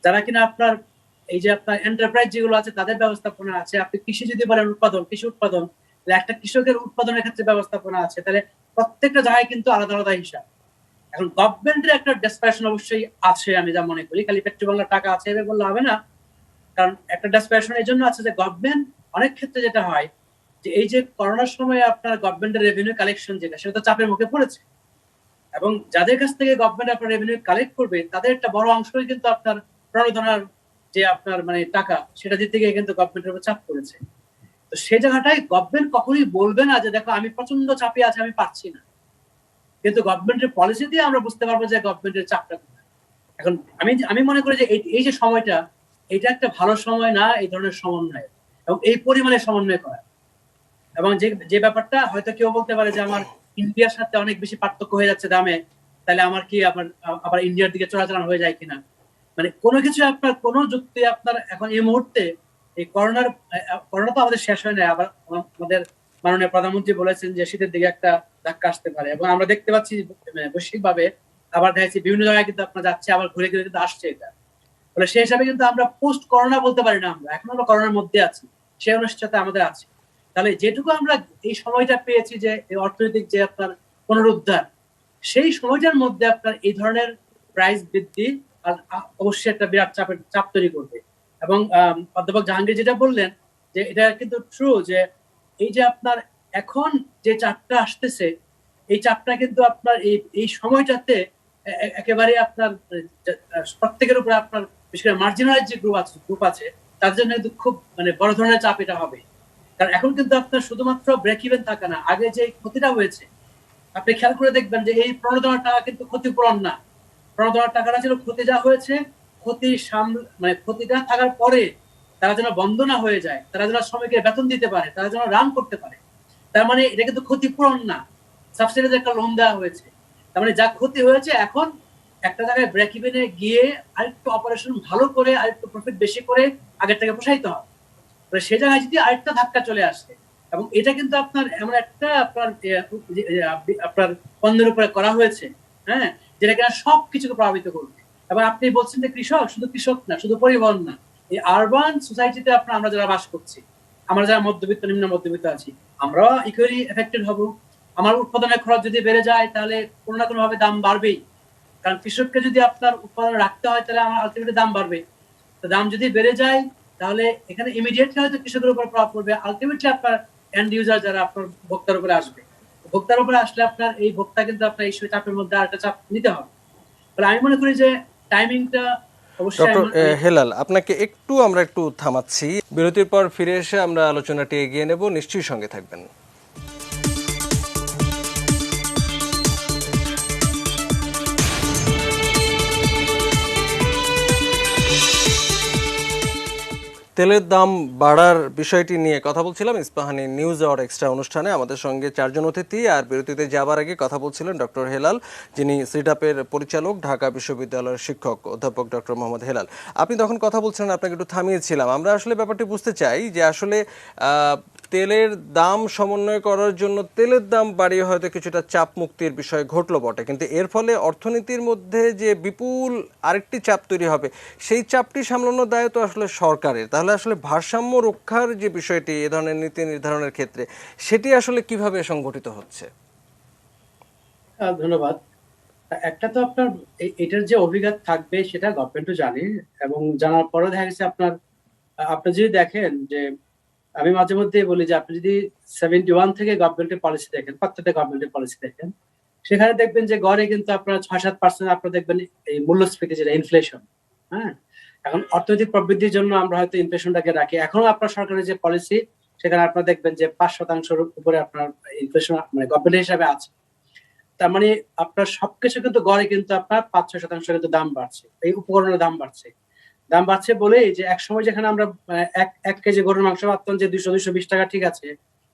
যারা কিনা আপনার এই যে আপনার এন্টারপ্রাইজ যেগুলো আছে তাদের ব্যবস্থাপনা আছে। আপনি কৃষি যদি বলেন উৎপাদন, কৃষি উৎপাদন, তাহলে একটা কৃষকের উৎপাদনের ক্ষেত্রে ব্যবস্থাপনা আছে। তাহলে প্রত্যেকটা জায়গায় কিন্তু আলাদা আলাদা হিসাব। এখন গভর্নমেন্টের একটা ডেসপারেশন অবশ্যই আছে, আমি যা মনে করি। খালি পেট্রো বাংলার টাকা আছে এভাবে বললে হবে না, কারণ একটা ডেসপারেশন এই জন্য আছে যে গভর্নমেন্ট অনেক ক্ষেত্রে যেটা হয় যে এই যে করোনার সময় আপনার গভর্নমেন্টের রেভিনিউ কালেকশন যেটা, সেটা তো চাপের মুখে পড়েছে, এবং যাদের কাছ থেকে গভর্নমেন্ট আপনার রেভিনিউ কালেক্ট করবে তাদের একটা বড় অংশই কিন্তু আপনার প্রণোদনার যে আপনার মানে টাকা, সেটা দিতে গিয়ে কিন্তু গভর্নমেন্টের উপর চাপ পড়েছে। তো সেই জায়গাটাই গভর্নমেন্ট কখনোই বলবে না যে দেখো আমি প্রচন্ড চাপে আছি, আমি পাচ্ছি না। কিন্তু গভর্নমেন্টের পলিসি দিয়ে আমরা বুঝতে পারবো যে গভর্নমেন্টের চাপটা কোথায়। এখন আমি মনে করি যে এই যে সময়টা, এটা একটা ভালো সময় না এই ধরনের সমন্বয় এবং এই পরিমাণে সমন্বয় করা। এবং যে যে ব্যাপারটা হয়তো কেউ বলতে পারে যে আমার ইন্ডিয়ার সাথে অনেক বেশি পার্থক্য হয়ে যাচ্ছে দামে, তাহলে আমার কি আবার ইন্ডিয়ার দিকে চোরাচালান হয়ে যায় কিনা, মানে কোনো কিছু আপনার কোনো যুক্তি আপনার এখন এই মুহূর্তে এই করোনা তো আমাদের শেষ হয় না, আবার আমাদের মাননীয় প্রধানমন্ত্রী বলেছেন যে শীতের দিকে একটা ধাক্কা আসতে পারে, এবং আমরা দেখতে পাচ্ছি বৈশ্বিক ভাবে আবার দেখা যাচ্ছে বিভিন্ন জায়গায় কিন্তু আপনার যাচ্ছে, আবার ঘুরে ঘুরে কিন্তু আসছে এটা। ফলে সেই হিসাবে কিন্তু আমরা পোস্ট করোনা বলতে পারি না, আমরা এখন আমরা করোনার মধ্যে আছি, সেই অনিশ্চয়তা আমাদের আছে। তাহলে যেটুকু আমরা এই সময়টা পেয়েছি যে এই অর্থনৈতিক যে আপনার পুনরুদ্ধার, সেই সময়টার মধ্যে আপনার এই ধরনের প্রাইস বৃদ্ধি আর অবশ্যই একটা বিরাট চাপ তৈরি করবে। এবং অধ্যাপক জাহাঙ্গীর যেটা বললেন যে এটা কিন্তু ট্রু, যে এই যে আপনার এখন যে চাপটা আসতেছে, এই চাপটা কিন্তু আপনার এই সময়টাতে একেবারে আপনার প্রত্যেকের উপরে আপনার বিশেষ করে মার্জিনালাইজ যে গ্রুপ আছে তার জন্য কিন্তু খুব মানে বড় ধরনের চাপ এটা হবে। কারণ এখন কিন্তু আপনার শুধুমাত্র ব্রেক ইভেন থাকে না, আগে যে ক্ষতিটা হয়েছে আপনি খেয়াল করে দেখবেন যে এই 15,000 টাকা কিন্তু ক্ষতিপূরণ না। 15,000 টাকাটা ছিল ক্ষতি যা হয়েছে, মানে ক্ষতিটা থাকার পরে তারা যেন বন্ধ না হয়ে যায়, তারা যেন শ্রমিকের বেতন দিতে পারে, তারা যেন রান করতে পারে। তার মানে এটা কিন্তু ক্ষতিপূরণ না, সাবসিডিজ একটা লোন দেওয়া হয়েছে। তার মানে যা ক্ষতি হয়েছে এখন একটা জায়গায় ব্রেক ইভেনে গিয়ে আরেকটু অপারেশন ভালো করে আরেকটু প্রফিট বেশি করে আগের থেকে পোষাইতে হবে। সে জায়গায় যদি আরেকটা ধাক্কা চলে আসে, এবং এটা কিন্তু আপনার এমন একটা আপনার পণ্যের উপরে করা হয়েছে, হ্যাঁ, যেটা কিনা সবকিছুকে প্রভাবিত করবে। এবং আপনি বলছেন যে কৃষক, শুধু কৃষক না, শুধু পরিবহন না, এই আরবান সোসাইটিতে আমরা যারা বাস করছি, আমরা যারা মধ্যবিত্ত নিম্ন মধ্যবিত্ত আছি, আমরাও ইকুয়ালি এফেক্টেড হব। আমার উৎপাদনের খরচ যদি বেড়ে যায় তাহলে কোনো না কোনো ভাবে দাম বাড়বেই, কারণ কৃষককে যদি আপনার উৎপাদন রাখতে হয় তাহলে আমার আলটিমেটলি দাম বাড়বে। তো দাম যদি বেড়ে যায় তাহলে এখানে ইমিডিয়েটলি হয়তো কৃষকের উপর প্রভাব পড়বে, আলটিমেটলি আপনার এন্ড ইউজার যারা আপনার ভোক্তার উপরে আসবে, ভোক্তার উপরে আসলে আপনার এই ভোক্তা কিন্তু আপনার এই চাপের মধ্যে আরেকটা চাপ নিতে হবে। আমি মনে করি যে টাইমিংটা অবশ্যই। ডক্টর হেলাল, আপনাকে আমরা একটু থামাচ্ছি, বিরতির পর ফিরে এসে আমরা আলোচনাটি এগিয়ে নেব, নিশ্চয়ই সঙ্গে থাকবেন। তেলের দাম বাড়ার বিষয়টি নিয়ে কথা বলছিলাম ইস্পাহানি নিউজ আওয়ার এক্সট্রা অনুষ্ঠানে। আমাদের সঙ্গে 4 জন অতিথি, আর বিরতিতে যাবার আগে কথা বলছিলেন ডক্টর হেলাল, যিনি সিডাপের পরিচালক, ঢাকা বিশ্ববিদ্যালয়ের শিক্ষক অধ্যাপক ডক্টর মোহাম্মদ হেলাল। আপনি তখন কথা বলছিলেন, আপনাকে একটু থামিয়েছিলাম। আমরা আসলে ব্যাপারটি বুঝতে চাই যে আসলে তেলের দাম সমন্বয় করার জন্য তেলের দাম বাড়িয়ে হয়তো কিছুটা চাপ মুক্তির বিষয় ঘটলো বটে, কিন্তু এর ফলে অর্থনীতির মধ্যে যে বিপুল আরেকটি চাপ তৈরি হবে, সেই চাপটি সামলানোর দায় তো আসলে সরকারের। তাহলে আসলে ভারসাম্য রক্ষার যে বিষয়টি এ ধরনের নীতি নির্ধারণের ক্ষেত্রে, সেটি আসলে কিভাবে সংগঠিত হচ্ছে? ধন্যবাদ। একটা তো আপনার এটার যে অভিজ্ঞতা থাকবে সেটা গভর্নমেন্টও জানে, এবং জানার পরে দেখা গেছে আপনি যদি দেখেন যে আমি মাঝে মধ্যে বলি যে আপনি যদি 71 থেকে গভর্নমেন্টের পলিসি দেখেন, প্রত্যেকটা গভর্নমেন্টের পলিসি দেখেন, সেখানে দেখবেন যে গড়ে কিন্তু আপনার 6-7% আপনার দেখবেন এই মূল্যস্ফীতি, যেটা ইনফ্লেশন। হ্যাঁ, এখন অর্থনৈতিক প্রবৃদ্ধির জন্য আমরা হয়তো ইনফ্লেশনটাকে রাখি, এখনো আপনার সরকারের যে পলিসি সেখানে আপনার দেখবেন যে 5% উপরে আপনার ইনফ্লেশন মানে গভর্নমেন্ট হিসাবে আছে। তার মানে আপনার সবকিছু কিন্তু গড়ে কিন্তু আপনার 5-6% কিন্তু দাম বাড়ছে, এই উপকরণের দাম বাড়ছে বলেই যে এক সময় যেখানে আমরা এক কেজি গরুর মাংস পাচ্তাম যে 200-220 টাকা, ঠিক আছে,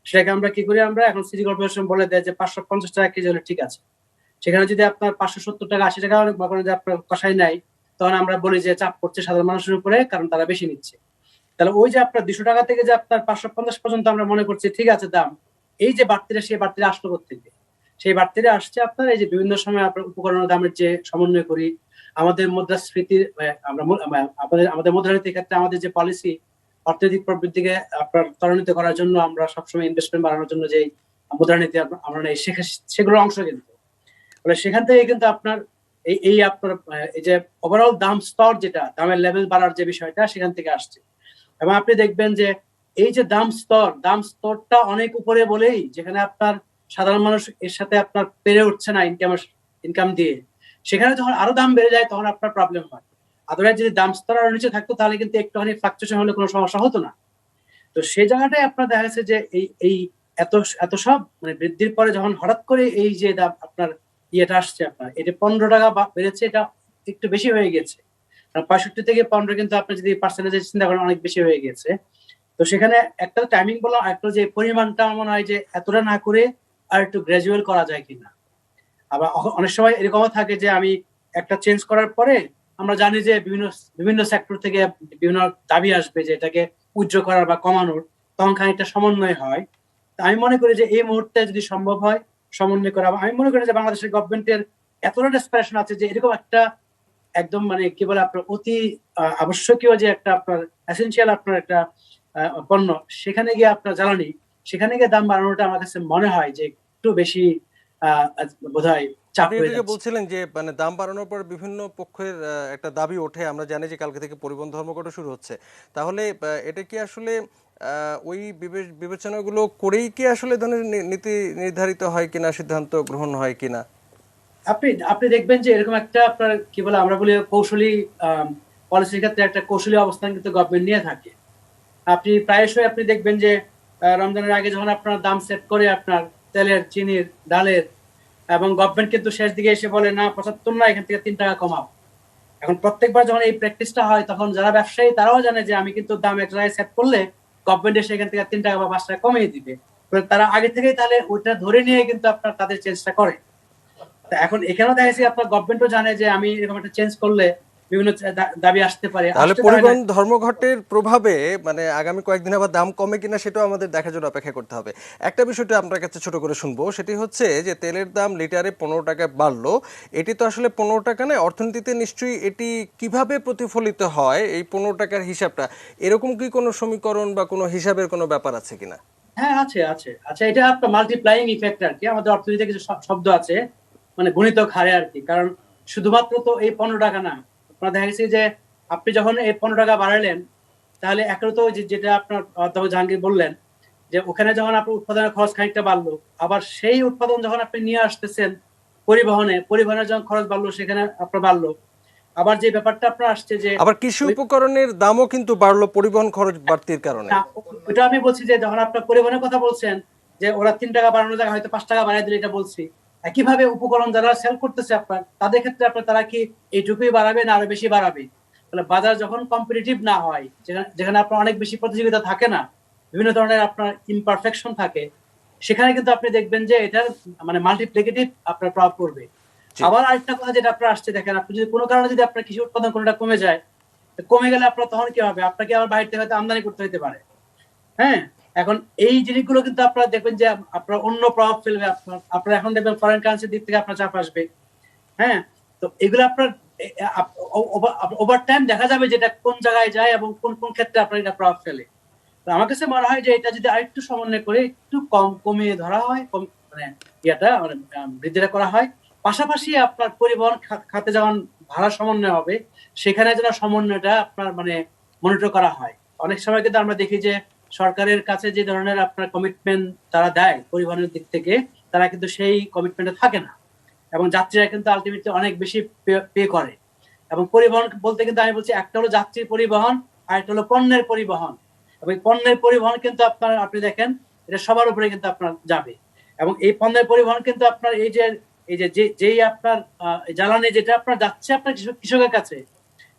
সেটাকে আমরা কি করি, আমরা এখন সিটি কর্পোরেশন বলে দেয় যে 550 টাকা কেজি হলে ঠিক আছে। সেখানে যদি আপনার 570 টাকা 80 টাকা যদি আপনার কষাই নাই, তখন আমরা বলি যে চাপ পড়ছে সাধারণ মানুষের উপরে, কারণ তারা বেশি নিচ্ছে। তাহলে ওই যে আপনার 200 টাকা থেকে যে আপনার 550 পর্যন্ত আমরা মনে করছি ঠিক আছে দাম, এই যে বাড়তিটা, সেই বাড়তিটা আসলো কোথেকে? সেই বাড়তিটা আসছে আপনার এই যে বিভিন্ন সময় আপনার উপকরণের দামের যে সমন্বয় করি, আমাদের মুদ্রাস্ফীতি, আমাদের মুদ্রানীতির ক্ষেত্রে আমাদের যে পলিসি অর্থনৈতিক প্রবৃদ্ধিকে আপনার ত্বরান্বিত করার জন্য আমরা সবসময় ইনভেস্টমেন্ট বাড়ানোর জন্য যে মুদ্রানীতি আমরা নেই, সেগুলোর অংশ কিন্তু। ফলে সেখান থেকে কিন্তু আপনার এই আপনার এই যে ওভারঅল দাম স্তর, যেটা দামের লেভেল বাড়ার যে বিষয়টা, সেখান থেকে আসছে। এবং আপনি দেখবেন যে এই যে দাম স্তরটা অনেক উপরে বলেই, যেখানে আপনার সাধারণ মানুষ এর সাথে আপনার পেরে উঠছে না ইনকাম দিয়ে, সেখানে যখন আরো দাম বেড়ে যায় তখন আপনার প্রবলেম হয়। আদারওয়াইজ যদি দাম স্তর আরো নিচে থাকতো তাহলে কিন্তু একটুখানি ফ্লাকচুয়েশন হলে কোনো সমস্যা হতো না। তো সেই জায়গাটাই আপনার দেখা যাচ্ছে যে এই এত সব মানে বৃদ্ধির পরে যখন হঠাৎ করে এই যে আপনার ইয়েটা আসছে আপনার, এটা 15 টাকা বেড়েছে, এটা একটু বেশি হয়ে গেছে। 65 থেকে 15 কিন্তু আপনি যদি পার্সেন্টেজ চিন্তা করেন অনেক বেশি হয়ে গেছে। তো সেখানে একটা টাইমিং বললাম, একটা যে পরিমাণটা আমার মনে হয় যে এতটা না করে আর একটু গ্রাজুয়াল করা যায় কিনা। আবার অনেক সময় এরকমও থাকে যে আমি একটা চেঞ্জ করার পরে আমরা জানি যে বিভিন্ন বিভিন্ন সেক্টর থেকে বিভিন্ন দাবি আসবে যে এটাকে উজ্জ্বল করার বা কমানোর, তখন খানিকটা সমন্বয় হয়। তা আমি মনে করি যে এই মুহূর্তে যদি সম্ভব হয় সমন্বয় করা, আমি মনে করি যে বাংলাদেশের গভর্নমেন্টের এতটা ডেসপারেশন আছে যে এরকম একটা একদম মানে কি বলে আপনার অতি আবশ্যকীয় যে একটা আপনার এসেনশিয়াল আপনার একটা পণ্য, সেখানে গিয়ে আপনার জ্বালানি, সেখানে গিয়ে দাম বাড়ানোটা আমার কাছে মনে হয় যে একটু বেশি বোধহয় চাপ আপনি হয়ে এদিকে যাচ্ছে। বলছিলেন যে মানে দাম বাড়ানোর পর বিভিন্ন পক্ষের একটা দাবি ওঠে, আমরা জানি যে কালকে থেকে পরিবহন ধর্মঘট শুরু হচ্ছে। তাহলে এটা কি আসলে ওই বিবেচনাগুলো করেই কি আসলে ধরনের নীতি নির্ধারিত হয় কিনা, সিদ্ধান্ত গ্রহণ হয় কিনা? আপনি আপনি দেখবেন যে এরকম একটা আপনার কি বলে আমরা বলি কৌশলী পলিসির ক্ষেত্রে একটা কৌশলী অবস্থান কিন্তু গভর্নমেন্ট নিয়ে থাকে। আপনি প্রায়শই আপনি দেখবেন যে রমজানের আগে যখন আপনার দাম সেট করে আপনার তেলের, চিনির, ডালের, এবং গভর্নমেন্ট কিন্তু শেষ দিকে এসে বলে না 75 না, এখান থেকে 3 টাকা কমাও। এখন প্রত্যেকবার যখন এই প্র্যাকটিসটা হয় তখন যারা ব্যবসায়ী তারাও জানে যে আমি কিন্তু দাম এক জায়গায় সেট করলে গভর্নমেন্ট এসে এখান থেকে 3 টাকা বা 5 টাকা কমিয়ে দিবে। তো তারা আগে থেকেই তাহলে ওইটা ধরে নিয়ে কিন্তু আপনার তাদের চেঞ্জটা করে। তা এখন এখানেও দেখা যাচ্ছে আপনার গভর্নমেন্টও জানে যে আমি এরকম একটা চেঞ্জ করলে বিভিন্ন দাবি আসতে পারে, তাহলে আসতে পারে না। পরিবহন ধর্মঘটের প্রভাবে মানে আগামী কয়েকদিন আবার দাম কমে কিনা সেটাও আমাদের দেখার জন্য অপেক্ষা করতে হবে। একটা বিষয়টা আপনার কাছে ছোট করে শুনবো, সেটি হচ্ছে যে তেলের দাম লিটারে 15 টাকা বাড়লো, এটি তো আসলে 15 টাকা নয়, অর্থনীতিতে নিশ্চয়ই এটি কিভাবে প্রতিফলিত হয় এই 15 টাকার হিসাবটা, এরকম কি কোনো সমীকরণ বা কোনো হিসাবের কোনো ব্যাপার আছে কিনা? হ্যাঁ, আছে আছে আচ্ছা, এটা আপনার মাল্টিপ্লাইং ইফেক্ট আর কি, আমাদের অর্থনীতিতে কিছু শব্দ আছে মানে গুণিতক হারে আর কি। কারণ শুধুমাত্র তো এই 15 টাকা না, আপনার দেখা গেছে যে আপনি যখন এই 15 টাকা বাড়ালেন, তাহলে একটা তো যেটা আপনার অধ্যাপক জাহাঙ্গীর বললেন যে ওখানে যখন আপনার উৎপাদনের খরচ খানিকটা বাড়লো, আবার সেই উৎপাদন যখন আপনি নিয়ে আসতেছেন পরিবহনের যখন খরচ বাড়লো সেখানে আপনার বাড়লো। আবার যে ব্যাপারটা আপনার আসছে যে আবার কৃষি উপকরণের দামও কিন্তু বাড়লো পরিবহন খরচ বাড়তির কারণে। না, ওটা আমি বলছি যে যখন আপনার পরিবহনের কথা বলছেন যে ওরা 3 টাকা বাড়ানোর জায়গায় হয়তো 5 টাকা বাড়াই দিলে, এটা বলছি। একইভাবে উপকরণ যারা সেল করতেছে আপনার, তাদের ক্ষেত্রে আপনার তারা কি এইটুকুই বাড়াবে না আরো বেশি বাড়াবে? তাহলে বাজার যখন কম্পিটিটিভ না হয়, যেখানে আপনার অনেক বেশি প্রতিযোগিতা থাকে না, বিভিন্ন ধরনের আপনার ইমপারফেকশন থাকে, সেখানে কিন্তু আপনি দেখবেন যে এটার মানে মাল্টিপ্লিকেটিভ আপনার প্রভাব পড়বে। আবার আরেকটা কথা যেটা আপনার আসছে, দেখেন আপনি যদি কোনো কারণে যদি আপনার কৃষি উৎপাদন কোনোটা কমে যায়, কমে গেলে আপনার তখন কি হবে? আপনাকে আবার বাইরে থেকে হয়তো আমদানি করতে হতে পারে। হ্যাঁ, এখন এই জিনিসগুলো কিন্তু আপনারা দেখবেন যে আপনার অন্য প্রভাব ফেলবে। আপনার এখন দেখবেন ফরেন কারেন্সির দিক থেকে আপনার চাপ আসবে। হ্যাঁ, তো এগুলো আপনার ওভার টাইম দেখা যাবে যেটা কোন জায়গায় যায় এবং কোন কোন ক্ষেত্রে আপনার এটা প্রভাব ফেলে। তো আমার কাছে মনে হয় যে এটা যদি আরেকটু সমন্বয় করে একটু কমিয়ে ধরা হয়, মানে ইয়েটা মানে বৃদ্ধিটা করা হয়, পাশাপাশি আপনার পরিবহন খাতে যেমন ভাড়া সমন্বয় হবে, সেখানে যেন সমন্বয়টা আপনার মানে মনিটর করা হয়। অনেক সময় কিন্তু আমরা দেখি যে সরকারের কাছে যে ধরনের আপনার কমিটমেন্ট তারা দেয় পরিবহনের দিক থেকে, তারা কিন্তু সেই কমিটমেন্টে থাকে না, এবং যাত্রীরা কিন্তু আলটিমেটলি অনেক বেশি পে করে। এবং পরিবহন বলতে কিন্তু আমি বলছি একটা হলো যাত্রীর পরিবহন, আর একটা হলো পণ্যের পরিবহন। এবং পণ্যের পরিবহন কিন্তু আপনি দেখেন এটা সবার উপরে কিন্তু আপনার যাবে। এবং এই পণ্যের পরিবহন কিন্তু আপনার যেই আপনার জ্বালানি যেটা আপনার যাচ্ছে আপনার কৃষকের কাছে,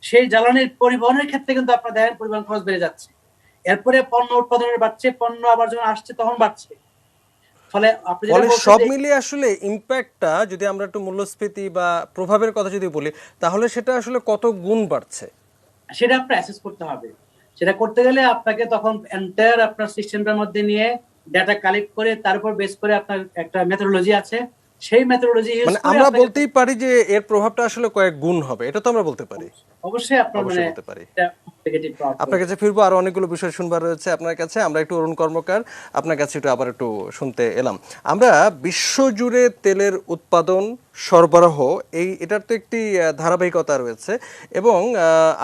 সেই জ্বালানির পরিবহনের ক্ষেত্রে কিন্তু আপনার দেখেন পরিবহন খরচ বেড়ে যাচ্ছে। এরপরে পণ্য উৎপাদনের বাড়ছে, পণ্য আবার যখন আসছে তখন বাড়ছে। ফলে আপনি যেটা বলছেন সব যে মিলিয়ে আসলে ইম্প্যাক্টটা যদি আমরা একটু মূল্যস্ফীতি বা প্রভাবের কথা যদি বলি, তাহলে সেটা আসলে কত গুণ বাড়ছে? সেটা আপনার অ্যাসেস করতে হবে। সেটা করতে গেলে আপনাকে তখন এন্টায়ার আপনার সিস্টেমটার মধ্যে নিয়ে ডাটা কালেক্ট করে তার উপর বেস করে আপনার একটা মেথোডোলজি আছে, সেই মেথোডোলজি ইউজ মানে করে আমরা আপনাকে বলতেই পারি যে এর প্রভাবটা আসলে কয়েক গুণ হবে, এটা তো আমরা বলতে পারি। অবশ্যই আপনার মানে অবশ্যই বলতে পারি। নেগেটিভ প্রভাব আপনার পড়বে। কাছে ফিরবো, আরো অনেকগুলো বিষয় শুনবার রয়েছে আপনার কাছে। আমরা একটু অরুণ কর্মকার আপনার কাছে আবার একটু শুনতে এলাম। আমরা বিশ্বজুড়ে তেলের উৎপাদন সরবরাহ এটার তো একটি ধারাবাহিকতা রয়েছে, এবং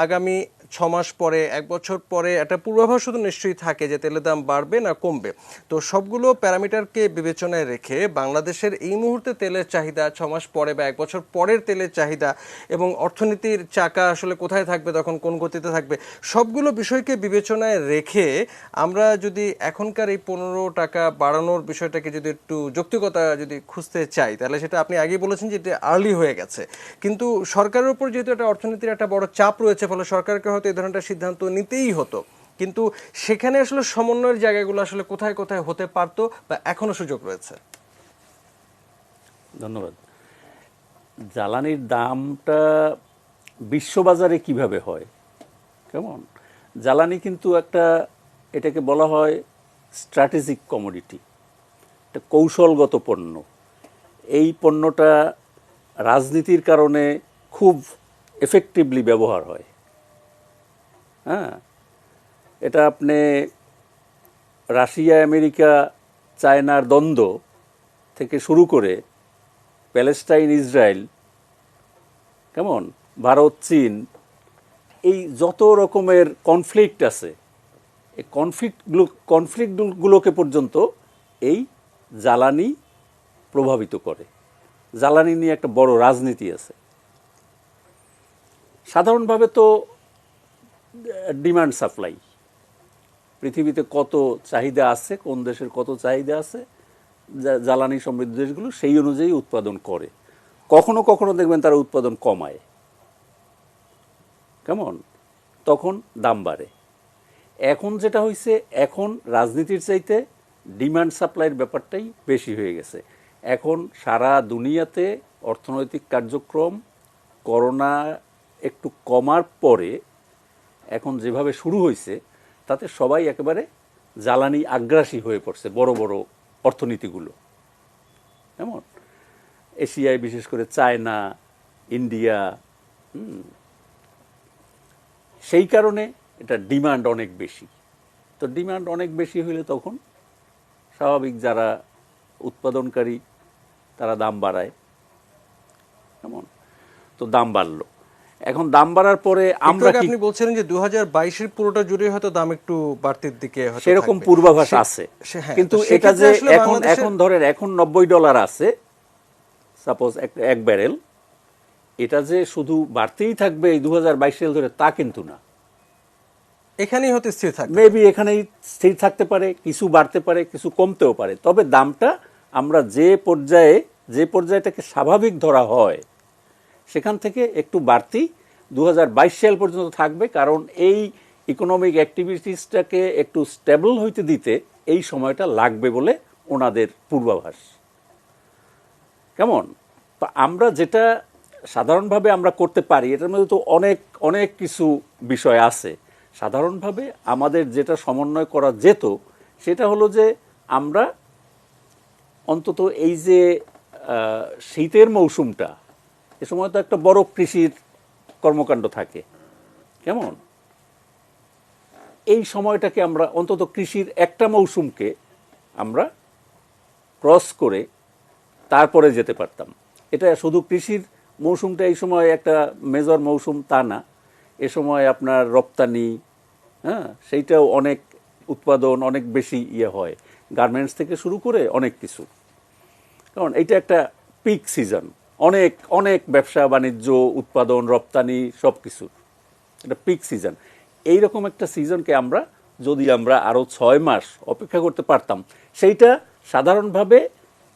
আগামী 6 মাস পরে 1 বছর পরে একটা পূর্বাভাস শুধু নিশ্চয়ই থাকে যে তেলের দাম বাড়বে না কমবে। তো সবগুলো প্যারামিটারকে বিবেচনায় রেখে বাংলাদেশের এই মুহূর্তে তেলের চাহিদা, 6 মাস পরে বা 1 বছর পরের তেলের চাহিদা এবং অর্থনীতির চাকা আসলে কোথায় থাকবে, তখন কোন গতিতে থাকবে, সবগুলো বিষয়কে বিবেচনায় রেখে আমরা যদি এখনকার এই 15 টাকা বাড়ানোর বিষয়টাকে যদি একটু যৌক্তিকতা যদি খুঁজতে চাই, তাহলে সেটা আপনি আগেই বলেছেন যে এটা আর্লি হয়ে গেছে, কিন্তু সরকারের উপর যেহেতু একটা অর্থনীতির একটা বড় চাপ রয়েছে, ফলে সরকারকে হয়তো এই ধরনের সিদ্ধান্ত নিতেই হতো। কিন্তু সেখানে আসলে সমন্বয়ের জায়গাগুলো আসলে কোথায় কোথায় হতে পারতো বা এখনো সুযোগ রয়েছে? ধন্যবাদ। জ্বালানির দামটা বিশ্ববাজারে কিভাবে হয়, কেমন? জ্বালানি কিন্তু একটা, এটাকে বলা হয় স্ট্র্যাটেজিক কমোডিটি, একটা কৌশলগত পণ্য। এই পণ্যটা রাজনীতির কারণে খুব এফেক্টিভলি ব্যবহার হয়। হ্যাঁ, এটা আপনি রাশিয়া আমেরিকা চায়নার দ্বন্দ্ব থেকে শুরু করে প্যালেস্টাইন ইসরায়েল, কেমন, ভারত চীন, এই যত রকমের কনফ্লিক্ট আছে, এই কনফ্লিক্টগুলোকে পর্যন্ত এই জ্বালানি প্রভাবিত করে। জ্বালানি নিয়ে একটা বড় রাজনীতি আছে। সাধারণভাবে তো ডিমান্ড সাপ্লাই, পৃথিবীতে কত চাহিদা আছে, কোন দেশের কত চাহিদা আছে, জ্বালানি সমৃদ্ধ দেশগুলো সেই অনুযায়ী উৎপাদন করে। কখনো কখনো দেখবেন তারা উৎপাদন কমায়, কেমন, তখন দাম বাড়ে। এখন যেটা হয়েছে, এখন রাজনীতির চাইতে ডিমান্ড সাপ্লাইয়ের ব্যাপারটাই বেশি হয়ে গেছে। এখন সারা দুনিয়াতে অর্থনৈতিক কার্যক্রম করোনা একটু কমার পরে এখন যেভাবে শুরু হয়েছে, তাতে সবাই একেবারে জ্বালানি আগ্রাসী হয়ে পড়ছে, বড় বড় অর্থনীতিগুলো। এমন এশিয়ায় বিশেষ করে চায়না, ইন্ডিয়া, সেই কারণে এটা ডিমান্ড অনেক বেশি। তো ডিমান্ড অনেক বেশি হইলে তখন স্বাভাবিক যারা উৎপাদনকারী তারা দাম বাড়ায়। কেমন, তো দাম বাড়লো। এখন দাম বাড়ার পরে আমরা একটু আগে আপনি বলছিলেন যে 2022-এর পুরোটা জুড়ে হয়তো দাম একটু বাড়তির দিকে হয়তো সেরকম থাকবে। পূর্বাভাস আছে, হ্যাঁ, কিন্তু তো এটা সেক্ষেত্রে যে আসলে এখন বাংলাদেশের- ধরেন এখন $90 আছে সাপোজ এক ব্যারেল, এটা যে শুধু বাড়তেই থাকবে এই 2022 সাল ধরে তা কিন্তু না। এখানেই হতে স্থির থাকবে। মেবি এখানেই স্থির থাকতে পারে, কিছু বাড়তে পারে, কিছু কমতেও পারে। তবে দামটা আমরা যে পর্যায়টাকে স্বাভাবিক ধরা হয় সেখান থেকে একটু বাড়তি 2022 সাল পর্যন্ত থাকবে, কারণ এই ইকোনমিক অ্যাক্টিভিটিসটাকে একটু স্টেবল হইতে দিতে এই সময়টা লাগবে বলে ওনাদের পূর্বাভাস। কেমন, আমরা যেটা সাধারণভাবে আমরা করতে পারি, এটার মধ্যে তো অনেক অনেক কিছু বিষয় আছে। সাধারণভাবে আমাদের যেটা সমন্বয় করা যেত সেটা হলো যে আমরা অন্তত এই যে শীতের মৌসুমটা, এ সময় তো একটা বড় কৃষির কর্মকাণ্ড থাকে, কেমন, এই সময়টাকে আমরা অন্তত কৃষির একটা মৌসুমকে আমরা ক্রস করে তারপরে যেতে পারতাম। এটা শুধু কৃষির মৌসুমটা এই সময় একটা মেজর মৌসুম তা না, এ সময় আপনার রপ্তানি, হ্যাঁ, সেইটাও অনেক উৎপাদন অনেক বেশি হয়, গার্মেন্টস থেকে শুরু করে অনেক কিছু। কারণ এইটা একটা পিক সিজন, অনেক অনেক ব্যবসা বাণিজ্য, উৎপাদন, রপ্তানি সব কিছু এটা পিক সিজন। এইরকম একটা সিজনকে আমরা যদি আমরা আরও 6 মাস অপেক্ষা করতে পারতাম, সেইটা সাধারণভাবে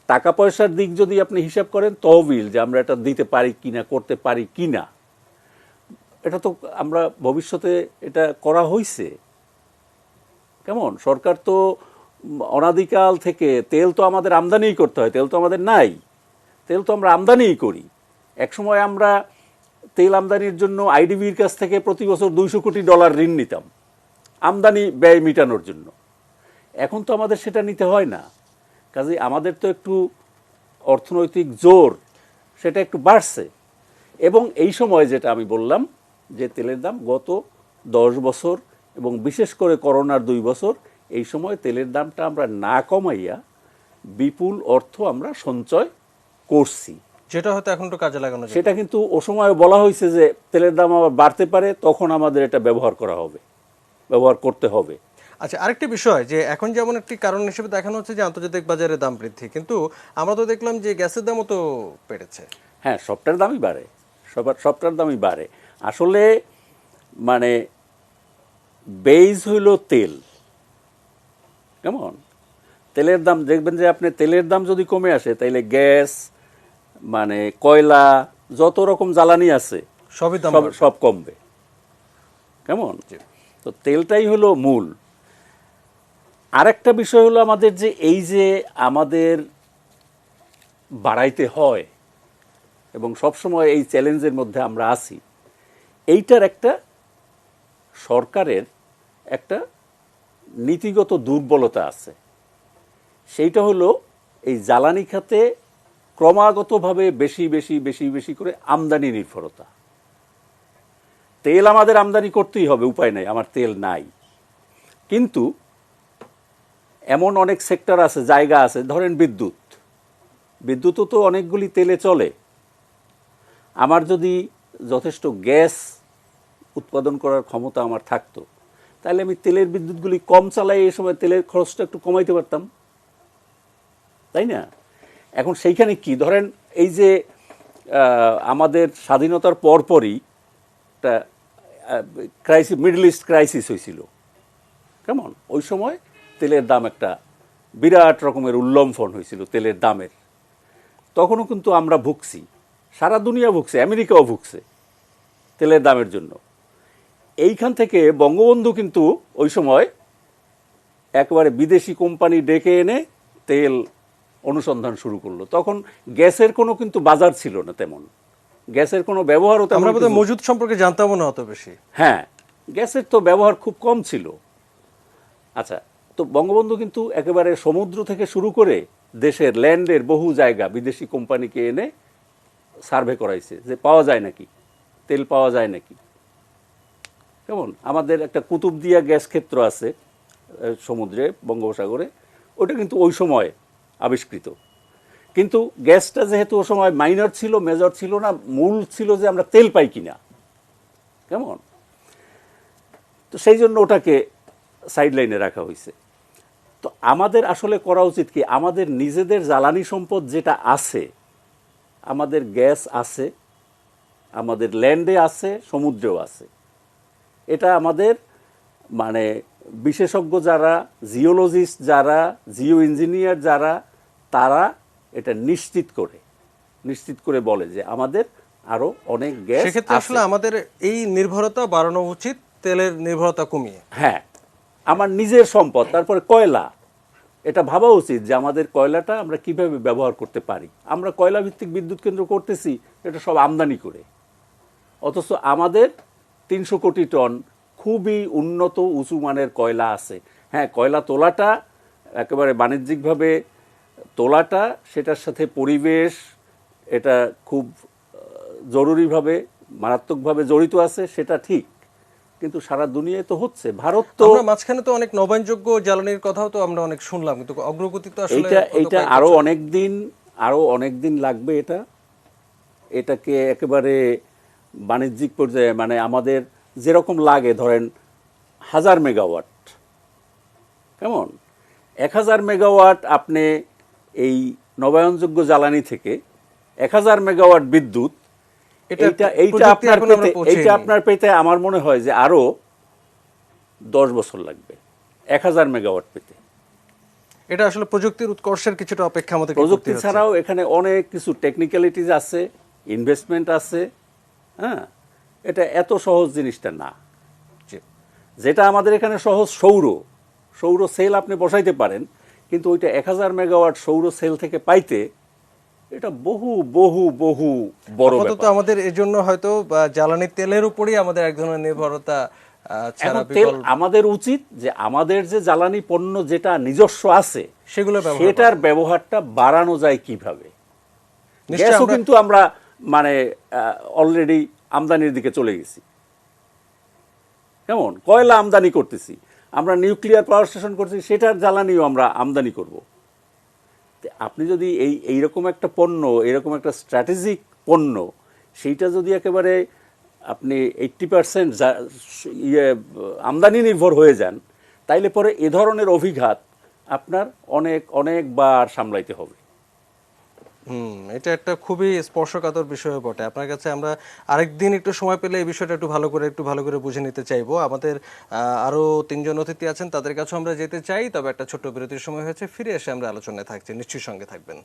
টাকা পয়সার দিক যদি আপনি হিসাব করেন, তহবিল যে আমরা এটা দিতে পারি কিনা, করতে পারি কিনা, এটা তো আমরা ভবিষ্যতে এটা করা হয়েছে। কেমন, সরকার তো অনাদিকাল থেকে তেল তো আমাদের আমদানিই করতে হয়, তেল তো আমাদের নাই, তেল তো আমরা আমদানিই করি। একসময় আমরা তেল আমদানির জন্য আইডিবির কাছ থেকে প্রতি বছর $200 কোটি ঋণ নিতাম আমদানি ব্যয় মেটানোর জন্য। এখন তো আমাদের সেটা নিতে হয় না। কাজেই আমাদের তো একটু অর্থনৈতিক জোর সেটা একটু বাড়ছে। এবং এই সময় যেটা আমি বললাম যে তেলের দাম গত 10 বছর এবং বিশেষ করে করোনার 2 বছর, এই সময় তেলের দামটা আমরা না কমাইয়া বিপুল অর্থ আমরা সঞ্চয় করছি। যেটা হয়তো এখন একটু কাজে লাগানো যায়। সেটা কিন্তু ও সময় বলা হয়েছে যে তেলের দাম আবার বাড়তে পারে, তখন আমাদের এটা ব্যবহার করা হবে, ব্যবহার করতে হবে। আচ্ছা, আরেকটি বিষয় যে এখন যেমন একটি কারণ হিসেবে দেখানো হচ্ছে যে আন্তর্জাতিক বাজারে দাম বৃদ্ধি, কিন্তু আমরা তো দেখলাম যে গ্যাসের দামও তো বেড়েছে। হ্যাঁ, সবটার দামই বাড়ে, সবটার দামই বাড়ে। আসলে মানে বেজ হইল তেল, কেমন? তেলের দাম দেখবেন যে আপনি তেলের দাম যদি কমে আসে, তাইলে গ্যাস মানে কয়লা যত রকম জ্বালানি আছে সবই দাম বাড়বে। সব কমবে, কেমন? তো তেলটাই হলো মূল। আরেকটা বিষয় হলো আমাদের যে এই যে আমাদের বাড়াইতে হয় এবং সবসময় এই চ্যালেঞ্জের মধ্যে আমরা আছি, এইটার একটা সরকারের একটা নীতিগত দুর্বলতা আছে। সেইটা হলো এই জ্বালানি খাতে ক্রমাগতভাবে বেশি বেশি বেশি বেশি করে আমদানি নির্ভরতা। তেল আমাদের আমদানি করতেই হবে, উপায় নাই, আমার তেল নাই। কিন্তু এমন অনেক সেক্টর আছে, জায়গা আছে, ধরেন বিদ্যুৎও তো অনেকগুলি তেলে চলে। আমার যদি যথেষ্ট গ্যাস উৎপাদন করার ক্ষমতা আমার থাকতো, তাহলে আমি তেলের বিদ্যুৎগুলি কম চালাই, এই সময় তেলের খরচটা একটু কমাইতে পারতাম, তাই না? এখন সেইখানে কি ধরেন এই যে আমাদের স্বাধীনতার পরপরই একটা ক্রাইসিস, মিডল ইস্ট ক্রাইসিস হয়েছিল, কেমন? ওই সময় তেলের দাম একটা বিরাট রকমের উল্লম্ফন হয়েছিল তেলের দামের। তখনও কিন্তু আমরা ভুগছি, সারা দুনিয়া ভুগছে, আমেরিকাও ভুগছে তেলের দামের জন্য। এইখান থেকে বঙ্গবন্ধু কিন্তু ওই সময় একেবারে বিদেশি কোম্পানি ডেকে এনে তেল অনুসন্ধান শুরু করলো। তখন গ্যাসের কোনো কিন্তু বাজার ছিল না, তেমন গ্যাসের কোনো ব্যবহারও তেমন আমরা বোধহয় মজুদ সম্পর্কে জানতামও না অত বেশি। হ্যাঁ, গ্যাসের তো ব্যবহার খুব কম ছিল। আচ্ছা, তো বঙ্গবন্ধু কিন্তু একেবারে সমুদ্র থেকে শুরু করে দেশের ল্যান্ডের বহু জায়গা বিদেশি কোম্পানিকে এনে সার্ভে করাইছে যে পাওয়া যায় নাকি, তেল পাওয়া যায় নাকি, কেমন? আমাদের একটা কুতুবদিয়া গ্যাস ক্ষেত্র আছে সমুদ্রে, বঙ্গোপসাগরে, ওটা কিন্তু ওই সময় আবিষ্কৃত। কিন্তু গ্যাসটা যেহেতু ওই সময় মাইনর ছিল, মেজর ছিল না, মূল ছিল যে আমরা তেল পাই কিনা, কেমন? তো সেই জন্য ওটাকে সাইড লাইনে রাখা হয়েছে। তো আমাদের আসলে করা উচিত কি, আমাদের নিজেদের জ্বালানি সম্পদ যেটা আছে, আমাদের গ্যাস আছে, আমাদের ল্যান্ডে আছে, সমুদ্রেও আছে, এটা আমাদের মানে বিশেষজ্ঞ যারা, জিওলজিস্ট যারা, জিও ইঞ্জিনিয়ার যারা, তারা এটা নিশ্চিত করে বলে যে আমাদের আরো অনেক গ্যাস আছে। সেক্ষেত্রে আসলে আমাদের এই নির্ভরতা বাড়ানো উচিত, তেলের নির্ভরতা কমিয়ে। হ্যাঁ, আমার নিজের সম্পদ, তারপরে কয়লা, এটা ভাবা উচিত যে আমাদের কয়লাটা আমরা কিভাবে ব্যবহার করতে পারি। আমরা কয়লা ভিত্তিক বিদ্যুৎ কেন্দ্র করতেছি, এটা সব আমদানি করে, অথচ আমাদের 300 কোটি টন খুবই উন্নত উঁচু মানের কয়লা আছে। হ্যাঁ, কয়লা তোলাটা একেবারে বাণিজ্যিকভাবে তোলাটা, সেটার সাথে পরিবেশ এটা খুব জরুরিভাবে মারাত্মকভাবে জড়িত আছে, সেটা ঠিক, কিন্তু সারা দুনিয়ায় তো হচ্ছে। ভারত তো, আমরা মাঝখানে তো অনেক নবায়নযোগ্য জ্বালানির কথাও তো আমরা অনেক শুনলাম, কিন্তু অগ্রগতি তো আসলে এইটা আরো অনেক দিন লাগবে। এটাকে একেবারে বাণিজ্যিক পর্যায়ে, মানে আমাদের যেরকম লাগে ধরেন 1000 মেগাওয়াট, কেমন? 1000 মেগাওয়াট আপনি এই নবায়নযোগ্য জ্বালানি থেকে 1000 মেগাওয়াট বিদ্যুৎ, এইটা আপনার পেতে আমার মনে হয় যে আরো 10 বছর লাগবে 1000 মেগাওয়াট পেতে। এটা আসলে প্রযুক্তির উৎকর্ষের কিছুটা অপেক্ষা আমাদের প্রযুক্তি ছাড়াও এখানে অনেক কিছু টেকনিক্যালিটিস আছে, ইনভেস্টমেন্ট আছে। হ্যাঁ, এটা এত সহজ জিনিসটা না। যেটা আমাদের এখানে সহজ, সৌর সেল আপনি বসাইতে পারেন, কিন্তু ওইটা 1000 মেগাওয়াট সৌর সেল থেকে পাইতে এটা বহু বহু বহু বড় ব্যাপার। আমাদের এর জন্য হয়তো জ্বালানি তেলের উপরই আমাদের এক ধরনের নির্ভরতা ছাড়া বিকল্প। আমাদের উচিত যে আমাদের যে জ্বালানি পণ্য যেটা নিজস্ব আছে সেটার ব্যবহারটা বাড়ানো যায় কিভাবে। গ্যাসও কিন্তু আমরা মানে অলরেডি আমদানির দিকে চলে গেছি, কেমন? কয়লা আমদানি করতেছি, আমরা নিউক্লিয়ার পাওয়ার স্টেশন করছি, সেটার জ্বালানিও আমরা আমদানি করব। আপনি যদি এইরকম একটা পণ্য, এরকম একটা স্ট্র্যাটেজিক পণ্য, সেইটা যদি একেবারে আপনি 80% আমদানি নির্ভর হয়ে যান, তাইলে পরে এ ধরনের অভিঘাত আপনার অনেকবার সামলাইতে হবে। এটা একটা খুবই স্পর্শকাতর বিষয় বটে। আপনার কাছে আমরা আরেকদিন একটু সময় পেলে এই বিষয়টা একটু ভালো করে বুঝে নিতে চাইবো। আমাদের আরো 3 জন অতিথি আছেন, তাদের কাছে আমরা যেতে চাই, তবে একটা ছোট্ট বিরতির সময় হয়েছে, ফিরে এসে আমরা আলোচনায় থাকছি, নিশ্চয়ই সঙ্গে থাকবেন।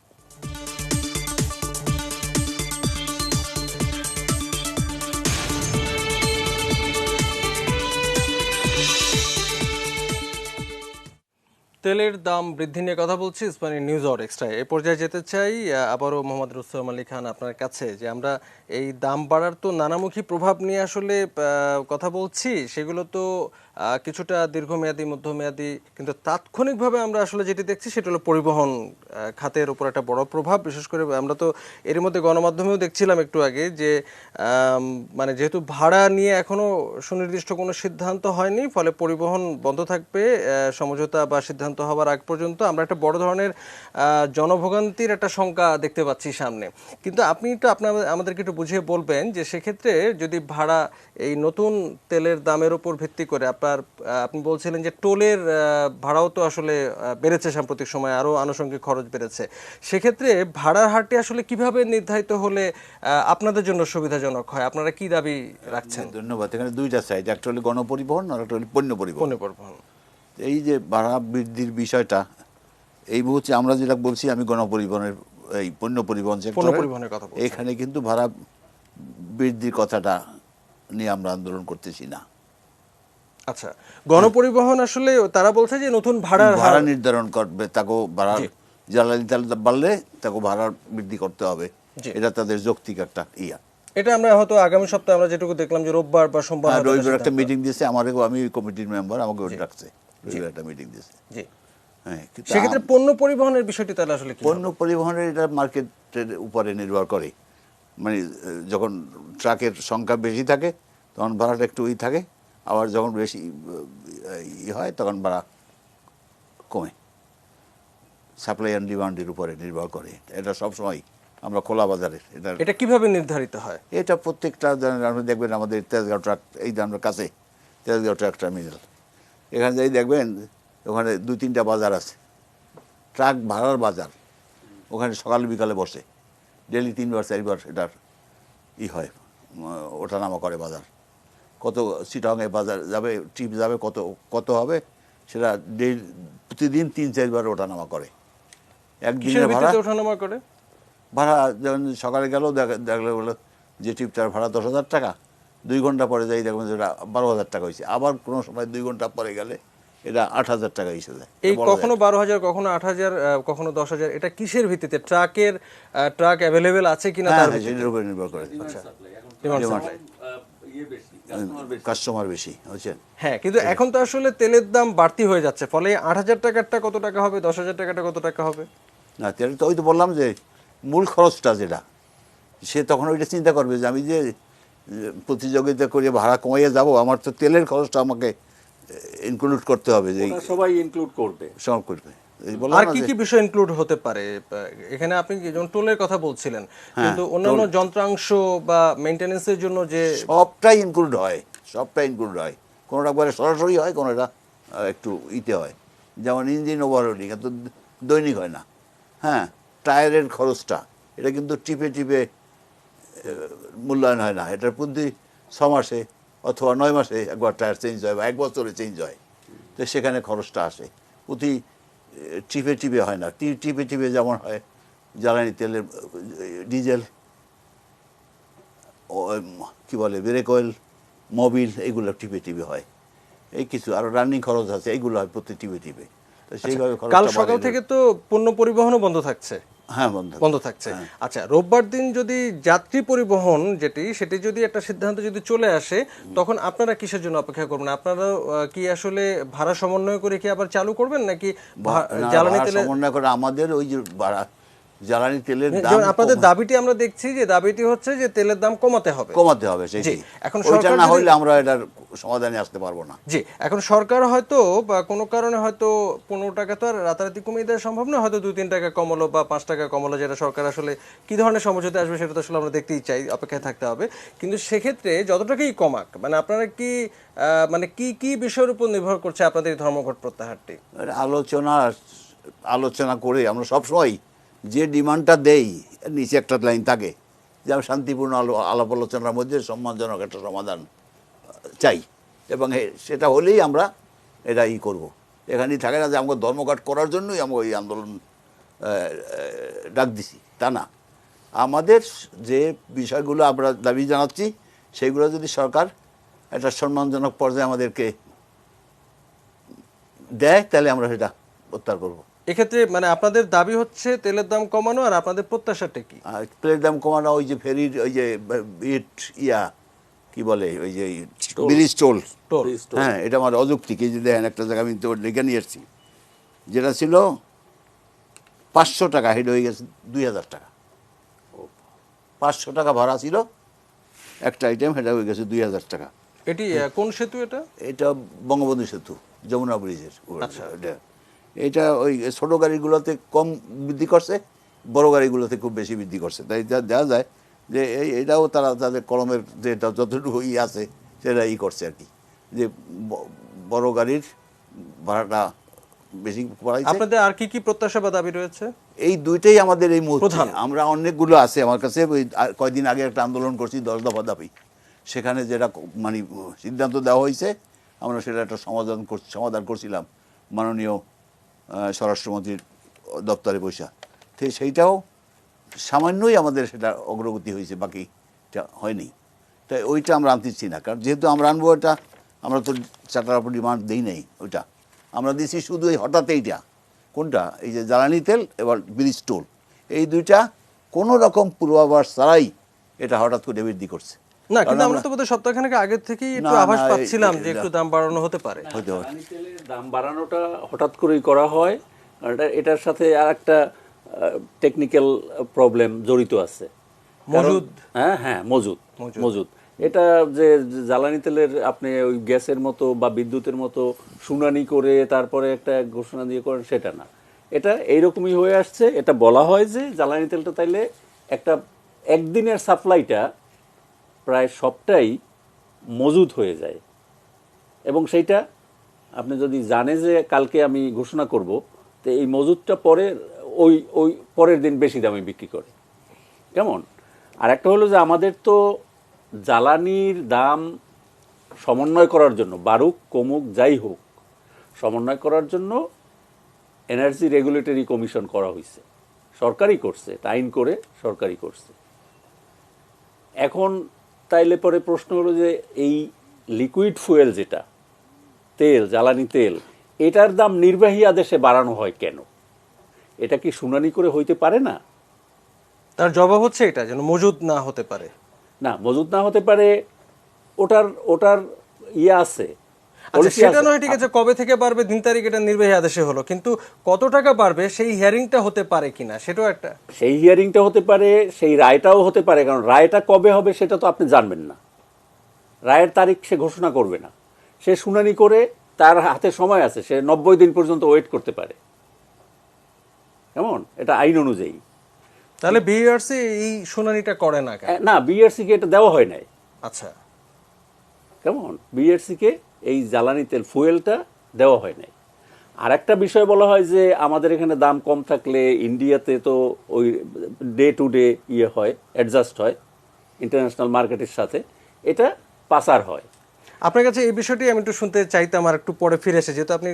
তেলের দাম বৃদ্ধি নিয়ে কথা বলছি ইসমানি নিউজ আওয়ার এক্সট্রায়। এই পর্যায়ে যেতে চাই আবারও মোহাম্মদ রুস্তম আলী খান আপনার কাছে, যে আমরা এই দাম বাড়ার তো নানামুখী প্রভাব নিয়ে আসলে কথা বলছি, সেগুলো তো কিছুটা দীর্ঘমেয়াদী, মধ্যমেয়াদী, কিন্তু তাৎক্ষণিকভাবে আমরা আসলে যেটি দেখছি সেটা হলো পরিবহন খাতের উপর একটা বড় প্রভাব। বিশেষ করে আমরা তো এর মধ্যে গণমাধ্যমেও দেখছিলাম একটু আগে যে মানে যেহেতু ভাড়া নিয়ে এখনো সুনির্দিষ্ট কোনো সিদ্ধান্ত হয়নি, ফলে পরিবহন বন্ধ থাকবে সমঝোতা বা সিদ্ধান্ত হওয়ার আগ পর্যন্ত। আমরা একটা বড় ধরনের জনভোগান্তির একটা শঙ্কা দেখতে পাচ্ছি সামনে। কিন্তু আপনি একটু আমাদেরকে একটু বুঝিয়ে বলবেন যে সেক্ষেত্রে যদি ভাড়া এই নতুন তেলের দামের উপর ভিত্তি করে আপনি বলছিলেন যে টোলের ভাড়াও তো আসলে বেড়েছে সাম্প্রতিক সময়ে, আরো আনুষঙ্গিক খরচ বেড়েছে, সেক্ষেত্রে ভাড়ার হারটি আসলে কিভাবে নির্ধারিত হলে আপনাদের জন্য সুবিধাজনক হয়? আপনারা কি দাবি রাখছেন? ধন্যবাদ। এখানে দুইটা সাইড, একটা হলো গণপরিবহন আর একটা হলো পণ্য পরিবহন। এই যে ভাড়া বৃদ্ধির বিষয়টা এই মুহূর্তে আমরা যেটা বলছি, আমি গণপরিবহনের এই পণ্য পরিবহন পরিবহনের কথা বলছি, এখানে কিন্তু ভাড়া বৃদ্ধির কথাটা নিয়ে আমরা আন্দোলন করতেছি না। আচ্ছা, গণপরিবহন আসলে তারা বলছে যে নতুন ভাড়া নির্ধারণ করবে, তাকে ভাড়া জ্বালানি তেল বাড়লে তাকে ভাড়া বৃদ্ধি করতে হবে, এটা তাদের যৌক্তিক একটা ইয়া। এটা আমরা হয়তো আগামী সপ্তাহে আমরা যেটুকু দেখলাম যে রোববার বা সোমবার রবিবার একটা মিটিং দিয়েছে, আমি কমিটির মেম্বার, আমাকে ডাকছে, রবিবার একটা মিটিং দিয়েছে। জি, হ্যাঁ। সেক্ষেত্রে পণ্য পরিবহনের বিষয়টি তাহলে আসলে কি? পণ্য পরিবহনের এটা মার্কেটের উপরে নির্ভর করে, মানে যখন ট্রাকের সংখ্যা বেশি থাকে তখন ভাড়াটা একটু থাকে, আবার যখন বেশি হয় তখন ভাড়া কমে। সাপ্লাই অ্যান্ড ডিমান্ডের উপরে নির্ভর করে এটা সবসময়। আমরা খোলা বাজারে এটা কিভাবে নির্ধারিত হয়? এটা প্রত্যেকটা আপনি দেখবেন আমাদের তেজগাঁও ট্রাক, এই আমরা কাছে তেজগাঁও ট্রাক টার্মিনাল, এখানে যাই দেখবেন ওখানে 2-3টা বাজার আছে, ট্রাক ভাড়ার বাজার। ওখানে সকাল বিকালে বসে, ডেলি 3-4বার এটার হয়, ওঠানামা করে বাজার। কত চিটাগাংয়ে বাজার যাবে, ট্রিপ যাবে, কত হবে সেটা প্রতিদিন 3-4বার ওঠানামা করে। একদিনের ভাড়া ওঠানামা করে, ভাড়া যেমন সকালে গেল দেখলে বললো যে ট্রিপটার ভাড়া 10,000 টাকা, 2 ঘন্টা পরে যাই দেখবেন যেটা 12,000 টাকা হয়েছে। আবার কোনো সময় 2 ঘন্টা পরে গেলে এটা 8,000 টাকা এসে যায়। এই কখনো 12,000, কখনো 8,000, কখনো 10,000, এটা কিসের ভিত্তিতে? ট্রাক অ্যাভেলেবেল আছে কিনা তার উপর নির্ভর করে। কাস্টমার বেশি হচ্ছেন। হ্যাঁ, কিন্তু এখন তো আসলে তেলের দাম বাড়তি হয়ে যাচ্ছে, ফলে 8,000 টাকাটা কত টাকা হবে, 10,000 টাকাটা কত টাকা হবে? না, তেল তো ওই তো বললাম যে মূল খরচটা যেটা, সে তখন ওইটা চিন্তা করবে যে আমি যে প্রতিযোগিতা করে ভাড়া কমাইয়ে যাব, আমার তো তেলের খরচটা আমাকে ইনক্লুড করতে হবে, যে সবাই ইনক্লুড করবে, সব করবে। আর কি কি বিষয় ইনক্লুড হতে পারে এখানে? আপনি যেমন টোলের কথা বলছিলেন, কিন্তু অন্যান্য যন্ত্রাংশ বা মেইনটেনেন্সের জন্য যে সবটাই ইনক্লুড হয়, কোনোটা একবারে সরাসরি হয়, কোনোটা একটু ইতে হয়। যেমন ইঞ্জিন ওভারহোলিং এত দৈনিক হয় না। হ্যাঁ, টায়ারের খরচটা এটা কিন্তু টিপে মূল্যায়ন হয় না, এটার প্রতি 6 মাসে অথবা 9 মাসে একবার টায়ার চেঞ্জ হয় বা 1 বছরে চেঞ্জ হয়, তো সেখানে খরচটা আসে। প্রতি টিপে হয় না, টিপে যেমন হয় জ্বালানি তেলের, ডিজেল, কি বলে ব্রেক অয়েল, মোবিল, এইগুলো টিপে হয়। এই কিছু আরো রানিং খরচ আছে, এইগুলো হয় প্রতি টিপে। তো সেইভাবে কাল সকাল থেকে তো পণ্য পরিবহনও বন্ধ থাকছে। হ্যাঁ, বন্ধ থাকছে। আচ্ছা, রোববার দিন যদি যাত্রী পরিবহন সেটি যদি একটা সিদ্ধান্ত যদি চলে আসে, তখন আপনারা কিসের জন্য অপেক্ষা করবেন? আপনারা কি আসলে ভাড়া সমন্বয় করে কি আবার চালু করবেন, নাকি জ্বালানি তেল সমন্বয় করে? আমাদের ওই যে ভাড়া জ্বালানি তেলের দাম যেমন আপনাদের দাবিটি আমরা দেখছি যে দাবিটি হচ্ছে যে তেলের দাম কমাতে হবে। কমাতে হবে, জি, সেটাই। এখন ওইটা সরকার না যদি- হইলে আমরা এটার সমাধানে আসতে পারবো না। জি, এখন সরকার হয়তো বা কোনো কারণে হয়তো 15 টাকা তো আর রাতারাতি কমিয়ে দেওয়া সম্ভব না, হয়তো 2-3 টাকা কমালো বা 5 টাকা কমালো, যেটা সরকার আসলে কি ধরনের সমঝোতা আসবে সেটা তো আসলে আমরা দেখতেই চাই, অপেক্ষায় থাকতে হবে। কিন্তু সেক্ষেত্রে যত টাকাই কমাক, মানে আপনারা কি মানে কি কি বিষয়ের উপর নির্ভর করছে আপনাদের এই ধর্মঘট প্রত্যাহারটি? এটা আলোচনা করে আমরা সবসময় যে ডিমান্ডটা দেই এর নিচে একটা লাইন থাকে যে আমি শান্তিপূর্ণ আলাপ আলোচনার মধ্যে সম্মানজনক একটা সমাধান চাই, এবং সেটা হলেই আমরা এটা করব। এখানেই থাকে না যে আমাকে ধর্মঘট করার জন্যই আমরা এই আন্দোলন ডাক দিছি, তা না। আমাদের যে বিষয়গুলো আমরা দাবি জানাচ্ছি সেইগুলো যদি সরকার একটা সম্মানজনক পর্যায়ে আমাদেরকে দেয় তাহলে আমরা সেটা প্রত্যাহার করব। এক্ষেত্রে মানে আপনাদের দাবি হচ্ছে তেলের দাম কমানো, আর আপনাদের প্রত্যাশাটা কি? আর তেলের দাম কমানো, ওই যে ফেরির ওই যে কি বলে ওই যে ব্রিজ টোল, টোল। হ্যাঁ, এটা আমার অযৌক্তিক। এই যে দেখেন একটা জায়গা আমি তো লিখে নিয়ে এসেছি, যেটা ছিল 500 টাকা হেড হয়ে গেছে 2000 টাকা। 500 টাকা ভাড়া ছিল একটা আইটেম, হেড হয়ে গেছে 2000 টাকা। এটি কোন সেতু এটা? এটা বঙ্গবন্ধু সেতু, যমুনা ব্রিজের। আচ্ছা। এটা ওই ছোট গাড়িগুলোতে কম বৃদ্ধি করছে, বড় গাড়িগুলোতে খুব বেশি বৃদ্ধি করছে। তাই দেখা যায় যে এটাও তারা তাদের কলমের যেটা যতটুকু আছে সেটা করছে আর কি, যে বড় গাড়ির ভাড়াটা বেশি বাড়াইছে। আপনাদের আর কি কি প্রত্যাশা বা দাবি রয়েছে? এই দুইটাই আমাদের এই মুহূর্তে। প্রধান। আমরা অনেকগুলো আছে আমার কাছে। ওই কয়েকদিন আগে একটা আন্দোলন করছি 10 দফা দাবি, সেখানে যেটা মানে সিদ্ধান্ত দেওয়া হয়েছে আমরা সেটা একটা সমাধান করছিলাম মাননীয় স্বরাষ্ট্রমন্ত্রীর দপ্তরে বসে। তো সেইটাও সামান্যই আমাদের সেটা অগ্রগতি হয়েছে, বাকিটা হয়নি। তাই ওইটা আমরা আনতেছি না, কারণ যেহেতু আমরা আনবো এটা, আমরা তো চার্টার অফ ডিমান্ড দিই নাই ওইটা, আমরা দিচ্ছি শুধু এই হঠাৎ এইটা। কোনটা? এই যে জ্বালানি তেল এবার ব্রিজ টোল, এই দুইটা কোনো রকম পূর্বাভাস ছাড়াই এটা হঠাৎ করে বৃদ্ধি করছে। না, কিন্তু আমরা তো বোধহয় সপ্তাহখানেক আগে থেকেই একটু না, আভাস না, পাচ্ছিলাম যে একটু দাম বাড়ানো হতে পারে। হতে পারে। জ্বালানি তেলের দাম বাড়ানোটা হঠাৎ করেই করা হয়, কারণ এটার সাথে আর একটা টেকনিক্যাল প্রবলেম জড়িত আছে। মজুদ। হ্যাঁ হ্যাঁ, মজুদ। এটা যে জ্বালানি তেলের আপনি ওই গ্যাসের মতো বা বিদ্যুতের মতো শুনানি করে তারপরে একটা ঘোষণা দিয়ে করেন, সেটা না। এটা এইরকমই হয়ে আসছে। এটা বলা হয় যে জ্বালানি তেলটা তাইলে একটা একদিনের সাপ্লাইটা প্রায় সবটাই মজুদ হয়ে যায়, এবং সেইটা আপনি যদি জানে যে কালকে আমি ঘোষণা করব, তো এই মজুদটা পরে ওই ওই পরের দিন বেশি দামে বিক্রি করে। কেমন? আর একটা হলো যে আমাদের তো জ্বালানির দাম সমন্বয় করার জন্য, বাড়ুক কমুক যাই হোক, সমন্বয় করার জন্য এনার্জি রেগুলেটরি কমিশন করা হয়েছে, সরকারই করছে, এটা আইন করে সরকারই করছে। এখন তাইলে পরে প্রশ্ন হলো যে এই লিকুইড ফুয়েল যেটা তেল, জ্বালানি তেল, এটার দাম নির্বাহী আদেশে বাড়ানো হয় কেন? এটা কি শুনানি করে হইতে পারে না? তার জবাব হচ্ছে এটা যেন মজুদ না হতে পারে। না, মজুদ না হতে পারে, ওটার আছে। আচ্ছা, policy সেটা আছে। নয়, ঠিক আছে, কবে থেকে বাড়বে দিন তারিখ এটা নির্বাহী আদেশে হলো, কিন্তু কত টাকা বাড়বে সেই হিয়ারিংটা হতে পারে কিনা সেটাও একটা। সেই হিয়ারিংটা হতে পারে, সেই রায়টাও হতে পারে, কারণ রায়টা কবে হবে সেটা তো আপনি জানবেন না। রায়ের তারিখ সে ঘোষণা করবে না, সে শুনানি করে তার হাতে সময় আছে, সে 90 দিন পর্যন্ত ওয়েট করতে পারে। কেমন? এটা আইন অনুযায়ী। তাহলে বিআরসি এই শুনানিটা করে না কেন? না, বিআরসি কে এটা দেওয়া হয় নাই। আচ্ছা, কেমন? বিআরসি কে এই জ্বালানি তেল ফুয়েলটা দেওয়া হয় নাই। আর একটা বিষয় বলা হয় যে আমাদের এখানে দাম কম থাকলে ইন্ডিয়াতে তো ওই ডে টু ডে হয়, অ্যাডজাস্ট হয় ইন্টারন্যাশনাল মার্কেটের সাথে, এটা পাচার হয়। আপনার কাছে এই বিষয়টি আমি একটু শুনতে চাইতাম, আর একটু পরে ফিরে এসে, যেহেতু আপনি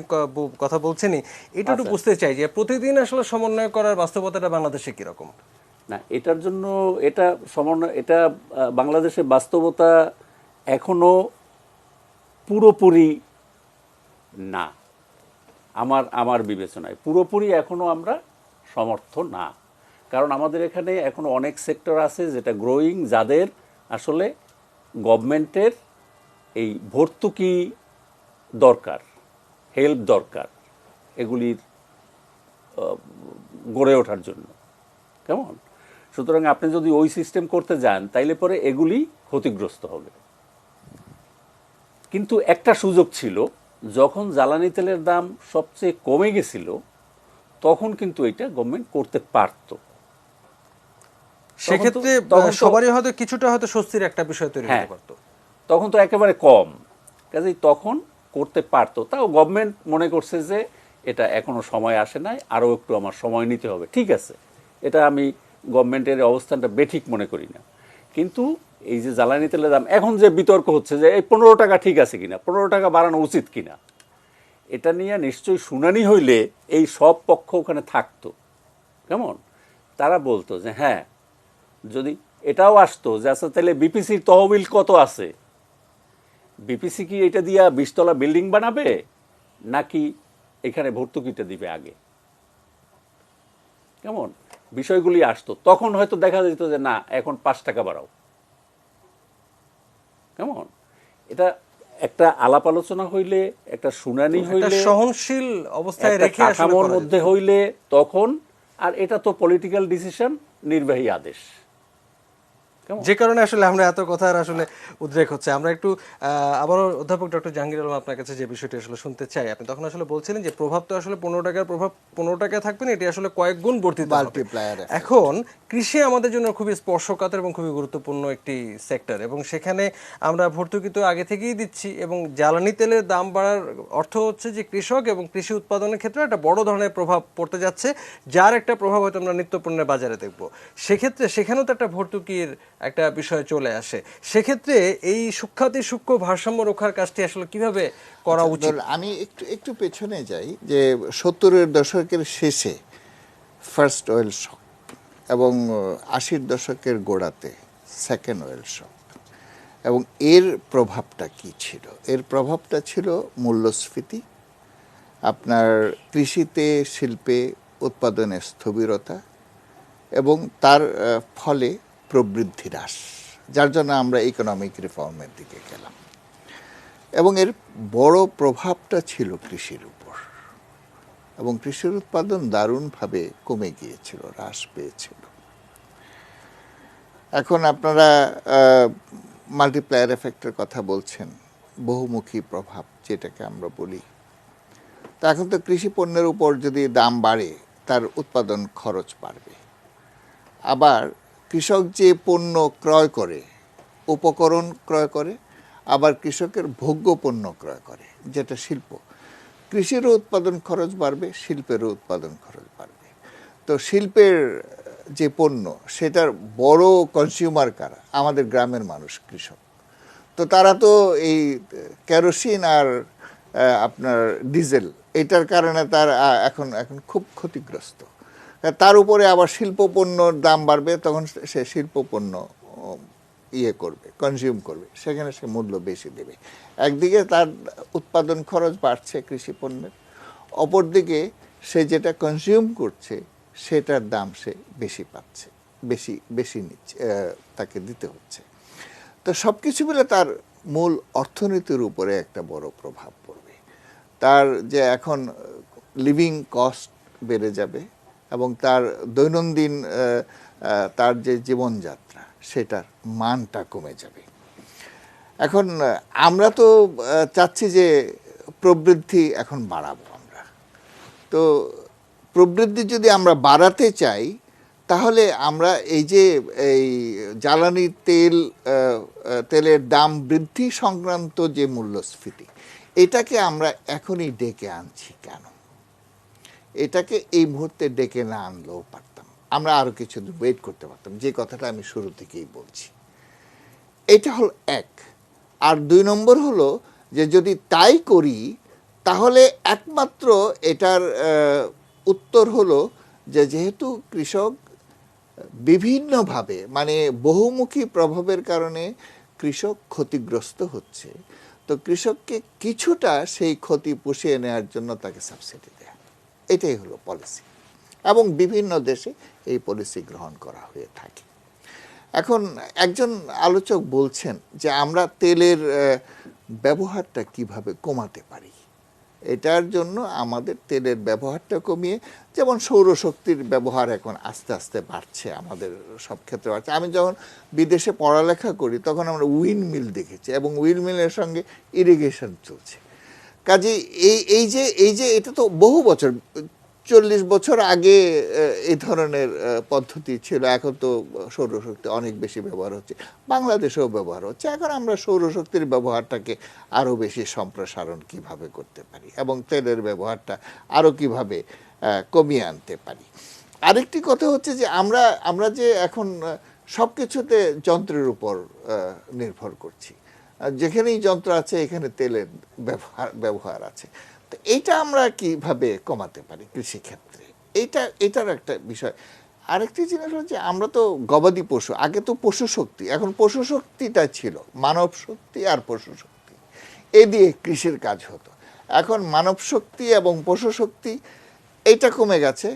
কথা বলছেনই, এটা একটু বুঝতে চাই যে প্রতিদিন আসলে সমন্বয় করার বাস্তবতাটা বাংলাদেশে কিরকম। না, এটার জন্য এটা সমন্বয়, এটা বাংলাদেশের বাস্তবতা এখনো পুরোপুরি না, আমার বিবেচনায় পুরোপুরি এখনো আমরা সমর্থ না। কারণ আমাদের এখানে এখনো অনেক সেক্টর আছে যেটা গ্রোয়িং, যাদের আসলে গভর্নমেন্টের এই ভর্তুকি দরকার, হেল্প দরকার এগুলির গড়ে ওঠার জন্য। কেমন? সুতরাং আপনি যদি ওই সিস্টেম করতে যান তাইলে পরে এগুলি ক্ষতিগ্রস্ত হবে। কিন্তু একটা সুযোগ ছিল, যখন জ্বালানি তেলের দাম সবচেয়ে কমে গেছিল তখন কিন্তু এটা গভর্নমেন্ট করতে পারত। সেক্ষেত্রে তখন তো- সবারই হয়তো কিছুটা হয়তো স্বস্তির একটা বিষয় তৈরি হ্যাঁ, হতে পারতো। তখন তো একেবারে কম, কাজেই তখন করতে পারতো। তাও গভর্নমেন্ট মনে করছে যে এটা এখনো সময় আসে নাই, আরও একটু আমার সময় নিতে হবে। ঠিক আছে, এটা আমি গভর্নমেন্টের অবস্থানটা বেঠিক মনে করি না। কিন্তু এই যে জ্বালানি তেলের দাম এখন যে বিতর্ক হচ্ছে যে এই 15 টাকা ঠিক আছে কিনা, 15 টাকা বাড়ানো উচিত কিনা, এটা নিয়ে নিশ্চয়ই শুনানি হইলে এই সব পক্ষ ওখানে থাকতো। কেমন? তারা বলতো যে হ্যাঁ, যদি এটাও আসতো যে আচ্ছা তাহলে বিপিসির তহবিল কত আছে, বিপিসি কি এটা দিয়া 20 তলা বিল্ডিং বানাবে নাকি এখানে ভর্তুকিটা দিবে আগে, কেমন বিষয়গুলি আসতো। তখন হয়তো দেখা যেত যে না, এখন 5 টাকা বাড়াও। কেমন? এটা একটা আলাপ আলোচনা হইলে, একটা শুনানি একটা হইলে, সহনশীল অবস্থায় একটা রেখে আসলে কাঠামোর করা মধ্যে যেত। হইলে তখন। আর এটা তো পলিটিক্যাল ডিসিশন, নির্বাহী আদেশ। কেমন? যে কারণে আসলে আমরা এত কথার আসলে উদ্রেক হচ্ছে। আমরা একটু আবারও অধ্যাপক ডক্টর জাহাঙ্গীর আলম আপনার কাছে যে বিষয়টি আসলে শুনতে চাই। আপনি তখন আসলে বলছিলেন যে প্রভাব তো আসলে 15 টাকার প্রভাব 15 টাকা থাকবে না, এটি আসলে কয়েক গুণ বর্ধিত হবে। Multiplier effect। এখন কৃষি আমাদের জন্য খুবই স্পর্শকাতর এবং খুবই গুরুত্বপূর্ণ একটি সেক্টর, এবং সেখানে আমরা ভর্তুকি তো আগে থেকেই দিচ্ছি, এবং জ্বালানি তেলের দাম বাড়ার অর্থ হচ্ছে যে কৃষক এবং কৃষি উৎপাদনের ক্ষেত্রে একটা বড় ধরনের প্রভাব পড়তে যাচ্ছে, যার একটা প্রভাব হয়তো আমরা নিত্যপণ্যের বাজারে দেখব। সেক্ষেত্রে সেখানেও তো একটা ভর্তুকির একটা বিষয় চলে আসে। সেক্ষেত্রে এই সূক্ষ্মাতি সূক্ষ্ম ভারসাম্য রক্ষার কাজটি আসলে কিভাবে করা উচিত? ধরুন, আমি একটু একটু পেছনে যাই, যে 70-এর দশকের শেষে ফার্স্ট অয়েল শক এবং 80-র দশকের গোড়াতে সেকেন্ড অয়েল শক, এবং এর প্রভাবটা কি ছিল? এর প্রভাবটা ছিল মূল্যস্ফীতি, আপনার কৃষিতে শিল্পে উৎপাদনের স্থবিরতা, এবং তার ফলে প্রবৃদ্ধি হ্রাস, যার জন্য আমরা ইকোনমিক রিফর্মের দিকে গেলাম। এবং এর বড় প্রভাবটা ছিল কৃষির উপর, এবং কৃষির উৎপাদন দারুণভাবে কমে গিয়েছিল, হ্রাস পেয়েছিল। এখন আপনারা মাল্টিপ্লায়ার এফেক্টের কথা বলছেন, বহুমুখী প্রভাব যেটাকে আমরা বলি। তা এখন তো কৃষি পণ্যের উপর যদি দাম বাড়ে, তার উৎপাদন খরচ বাড়বে। আবার কৃষক যে পণ্য ক্রয় করে, উপকরণ ক্রয় করে, আবার কৃষকের ভোগ্য পণ্য ক্রয় করে, যেটা শিল্প, কৃষিরও উৎপাদন খরচ বাড়বে, শিল্পেরও উৎপাদন খরচ বাড়বে। তো শিল্পের যে পণ্য, সেটার বড় কনজিউমার কারা? আমাদের গ্রামের মানুষ, কৃষক। তো তারা তো এই কেরোসিন আর আপনার ডিজেল, এটার কারণে তার এখন এখন খুব ক্ষতিগ্রস্ত। তার উপরে আবার শিল্প পণ্যর দাম বাড়বে, তখন সে শিল্প পণ্য করবে, কনজিউম করবে, সেখানে সে মূল্য বেশি দেবে। একদিকে তার উৎপাদন খরচ বাড়ছে কৃষি পণ্যের, অপরদিকে সে যেটা কনজিউম করছে সেটার দাম সে বেশি পাচ্ছে, বেশি বেশি নিচ্ছে, তাকে দিতে হচ্ছে। তো সব কিছু মিলে তার মূল অর্থনীতির উপরে একটা বড় প্রভাব পড়বে। তার যে এখন লিভিং কস্ট বেড়ে যাবে, এবং তার দৈনন্দিন তার যে জীবনযাত্রা, সেটার মানটা কমে যাবে। এখন আমরা তো চাচ্ছি যে প্রবৃদ্ধি এখন বাড়াবো আমরা। তো প্রবৃদ্ধি যদি আমরা বাড়াতে চাই, তাহলে আমরা এই যে এই জ্বালানি তেলের দাম বৃদ্ধি সংক্রান্ত যে মূল্যস্ফীতি, এটাকে আমরা এখনই ডেকে আনছি কেন? এটাকে এই মুহূর্তে ডেকে না আনলেও পারতাম, আমরা আরো কিছুদিন ওয়েট করতে পারতাম, যে কথাটা আমি শুরু থেকেই বলছি। এটা হলো এক। আর 2 নম্বর হলো যে যদি তাই করি, তাহলে একমাত্র এটার উত্তর হলো যে যেহেতু কৃষক বিভিন্নভাবে, মানে বহুমুখী প্রভাবের কারণে কৃষক ক্ষতিগ্রস্ত হচ্ছে, তো কৃষককে কিছুটা সেই ক্ষতি পুষিয়ে নেওয়ার জন্য তাকে সাবসিডি দেয়া, এটাই হলো পলিসি। এবং বিভিন্ন দেশে এই পলিসি গ্রহণ করা হয়ে থাকে। এখন একজন আলোচক বলছেন যে আমরা তেলের ব্যবহারটা কিভাবে কমাতে পারি। এটার জন্য আমাদের তেলের ব্যবহারটা কমিয়ে, যেমন সৌরশক্তির ব্যবহার এখন আস্তে আস্তে বাড়ছে, আমাদের সব ক্ষেত্রে বাড়ছে। আমি যখন বিদেশে পড়ালেখা করি তখন আমরা উইন্ড মিল দেখেছি, এবং উইন্ড মিলের সঙ্গে ইরিগেশন চলছে। কাজে এই যে এটা তো বহু বছর, 40 বছর আগে এই ধরনের পদ্ধতি ছিল। এখন তো সৌরশক্তি অনেক বেশি ব্যবহার হচ্ছে, বাংলাদেশেও ব্যবহার হচ্ছে। এখন আমরা সৌরশক্তির ব্যবহারটাকে আরও বেশি সম্প্রসারণ কিভাবে করতে পারি, এবং তেলের ব্যবহারটা আরও কিভাবে কমিয়ে আনতে পারি। আরেকটি কথা হচ্ছে যে আমরা যে এখন সব কিছুতে যন্ত্রের উপর নির্ভর করছি, যেখানেই যন্ত্র আছে এখানে তেলের ব্যবহার আছে। তো এইটা আমরা কিভাবে কমাতে পারি কৃষিক্ষেত্রে, এটার একটা বিষয়। আরেকটি জিনিস হচ্ছে, আমরা তো গবাদি পশু, আগে তো পশু শক্তি, এখন পশু শক্তিটা ছিল মানব শক্তি আর পশু শক্তি, এ দিয়ে কৃষির কাজ হতো। এখন মানব শক্তি এবং পশু শক্তি এইটা কমে গেছে,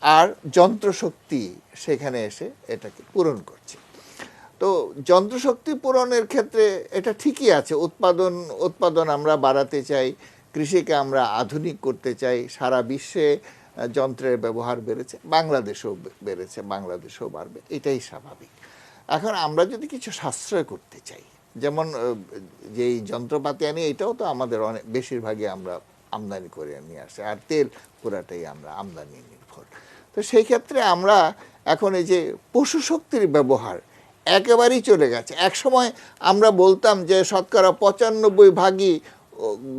আর যন্ত্রশক্তি সেখানে এসে এটাকে পূরণ করছে। তো যন্ত্রশক্তি পূরণের ক্ষেত্রে এটা ঠিকই আছে, উৎপাদন আমরা বাড়াতে চাই, কৃষিকে আমরা আধুনিক করতে চাই। সারা বিশ্বে যন্ত্রের ব্যবহার বেড়েছে, বাংলাদেশেও বেড়েছে, বাংলাদেশেও বাড়বে, এটাই স্বাভাবিক। এখন আমরা যদি কিছু সাশ্রয় করতে চাই, যেমন যেই যন্ত্রপাতি আনি, এটাও তো আমাদের অনেক বেশিরভাগই আমরা আমদানি করে নিয়ে আসে, আর তেল পুরাটাই আমরা আমদানি নির্ভর। তো সেই ক্ষেত্রে আমরা এখন এই যে পশু শক্তির ব্যবহার একেবারেই চলে গেছে। একসময় আমরা বলতাম যে 95%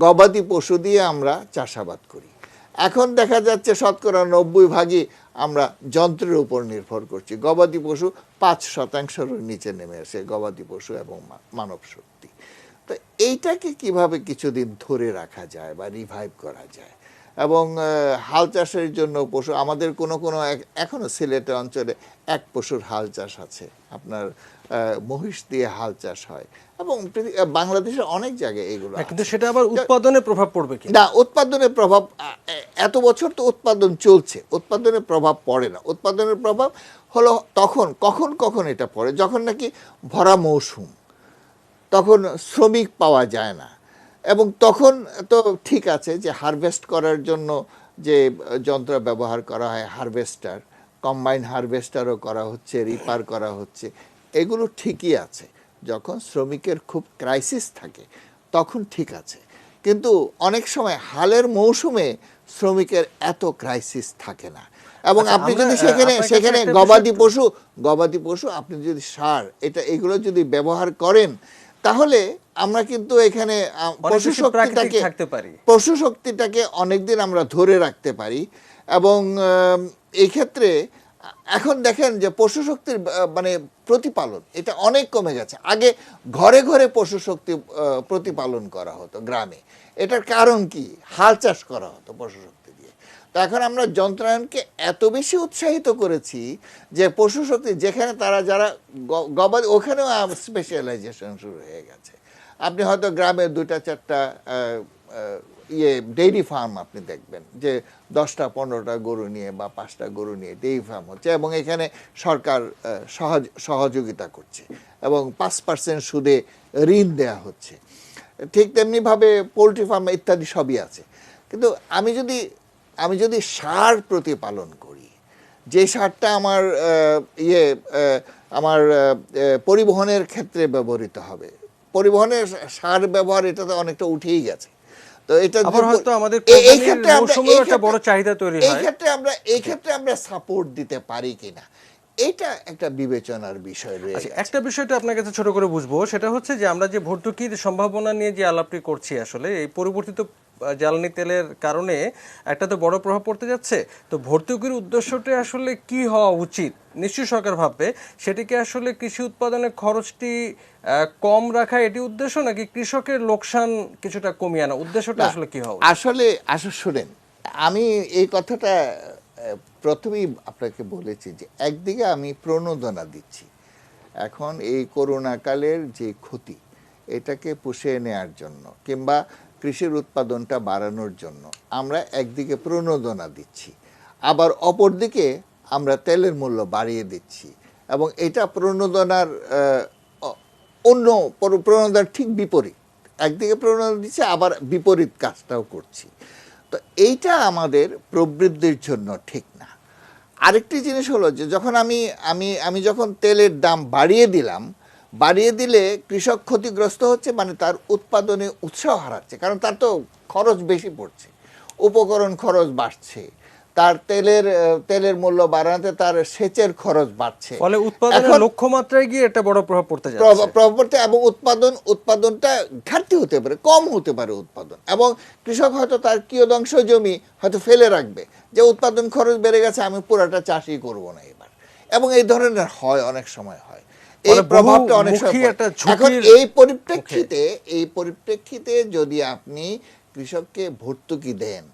গবাদি পশু দিয়ে আমরা চাষাবাদ করি, এখন দেখা যাচ্ছে 90% আমরা যন্ত্রের উপর নির্ভর করছি। গবাদি পশু 5%-র নিচে নেমে আসে, গবাদি পশু এবং মানব শক্তি। তো এইটাকে কিভাবে কিছুদিন ধরে রাখা যায় বা রিভাইভ করা যায়, এবং হাল চাষের জন্য পশু, আমাদের কোনো এখনো সিলেটের অঞ্চলে এক পশুর হাল চাষ আছে, আপনার মহিষ দিয়ে হাল চাষ হয়, এবং বাংলাদেশের অনেক জায়গায় এগুলো আছে। কিন্তু সেটা আবার উৎপাদনে প্রভাব পড়বে কি না, উৎপাদনের প্রভাব, এত বছর তো উৎপাদন চলছে, উৎপাদনের প্রভাব পড়ে না। উৎপাদনের প্রভাব হলো কখন এটা পড়ে, যখন নাকি ভরা মৌসুম, তখন শ্রমিক পাওয়া যায় না, এবং তখন তো ঠিক আছে যে হারভেস্ট করার জন্য যে যন্ত্র ব্যবহার করা হয়, হারভেস্টার, কম্বাইন হারভেস্টারও করা হচ্ছে, রিপার করা হচ্ছে, এগুলো ঠিকই আছে। যখন শ্রমিকের খুব ক্রাইসিস থাকে তখন ঠিক আছে, কিন্তু অনেক সময় হালের মৌসুমে শ্রমিকের এত ক্রাইসিস থাকে না। এবং আপনি যদি সেখানে গবাদি পশু আপনি যদি সার এগুলো যদি ব্যবহার করেন, তাহলে আমরা কিন্তু এখানে পশু শক্তিটাকে অনেকদিন আমরা ধরে রাখতে পারি। এবং এই ক্ষেত্রে এখন দেখেন যে পশু শক্তির মানে প্রতিপালন এটা অনেক কমে গেছে। আগে ঘরে ঘরে পশু শক্তি প্রতিপালন করা হতো গ্রামে, এটার কারণ কি, হাল চাষ করা হতো পশু শক্তি দিয়ে। তো এখন আমরা যন্ত্রায়নকে এত বেশি উৎসাহিত করেছি যে পশু শক্তি, যেখানে যারা গবাদি, ওখানেও স্পেশালাইজেশন শুরু হয়ে গেছে। আপনি হয়তো গ্রামের 2-4টা ডেইরি ফার্ম আপনি দেখবেন যে 10-15টা গরু নিয়ে বা 5টা গরু নিয়ে ডেইরি ফার্ম হচ্ছে, এবং এখানে সরকার সহযোগিতা করছে, এবং 5% সুদে ঋণ দেয়া হচ্ছে। ঠিক তেমনিভাবে পোলট্রি ফার্ম ইত্যাদি সবই আছে। কিন্তু আমি যদি সার প্রতিপালন করি, যে সারটা আমার পরিবহনের ক্ষেত্রে ব্যবহৃত হবে, পরিবহনের সার ব্যবহার এটা তো অনেকটা উঠেই গেছে। তো এটা এই ক্ষেত্রে আমরা সাপোর্ট দিতে পারি কিনা, এটা একটা বিবেচনার বিষয় রয়েছে। একটা বিষয়টা আপনার কাছে ছোট করে বুঝবো, সেটা হচ্ছে যে আমরা যে ভর্তুকির সম্ভাবনা নিয়ে যে আলাপটি করছি, আসলে এই পরিবর্তিত জ্বালানি তেলের কারণে একটা তো বড় প্রভাব পড়তে যাচ্ছে। তো ভর্তুকির উদ্দেশ্যটা আসলে কি হওয়া উচিত? নিশ্চয়ই সরকার ভাববে সেটিকে আসলে কৃষি উৎপাদনের খরচটি কম রাখা এটি উদ্দেশ্য, নাকি কৃষকের লোকসান কিছুটা কমিয়ে আনা, উদ্দেশ্যটা আসলে কি হওয়া? আসলে শুনেন, আমি এই কথাটা প্রথমেই আপনাকে বলেছি যে একদিকে আমি প্রণোদনা দিচ্ছি, এখন এই করোনা কালের যে ক্ষতি এটাকে পুষিয়ে নেওয়ার জন্য কিংবা কৃষির উৎপাদনটা বাড়ানোর জন্য আমরা একদিকে প্রণোদনা দিচ্ছি, আবার অপরদিকে আমরা তেলের মূল্য বাড়িয়ে দিচ্ছি। এবং এটা প্রণোদনার ঠিক বিপরীত। একদিকে প্রণোদনা দিচ্ছি, আবার বিপরীত কাজটাও করছি। তো এইটা আমাদের প্রবৃদ্ধির জন্য ঠিক না। আরেকটি জিনিস হলো যে যখন আমি যখন তেলের দাম বাড়িয়ে দিলে কৃষক ক্ষতিগ্রস্ত হচ্ছে, মানে তার উৎপাদনে উৎসাহ হারাচ্ছে, কারণ তার তো খরচ বেশি পড়ছে, উপকরণ খরচ বাড়ছে, তার তেলের মূল্য বাড়াতে তার সেচের খরচ বাড়ছে, ফলে উৎপাদনের লক্ষ্যমাত্রায় গিয়ে একটা বড় প্রভাব পড়তে যাচ্ছে। প্রভাব পড়তে, এবং উৎপাদনটা ঘাটতি হতে পারে, কম হতে পারে উৎপাদন, এবং কৃষক হয়তো তার কিয়দংশ জমি হয়তো ফেলে রাখবে যে উৎপাদন খরচ বেড়ে গেছে, আমি পুরাটা চাষই করব না এবার, এবং এই ধরনের হয়, অনেক সময় হয়, এই প্রভাবটা অনেক সময় পড়ে। এখন এই পরিপ্রেক্ষিতে যদি আপনি কৃষককে ভর্তুকি দেন,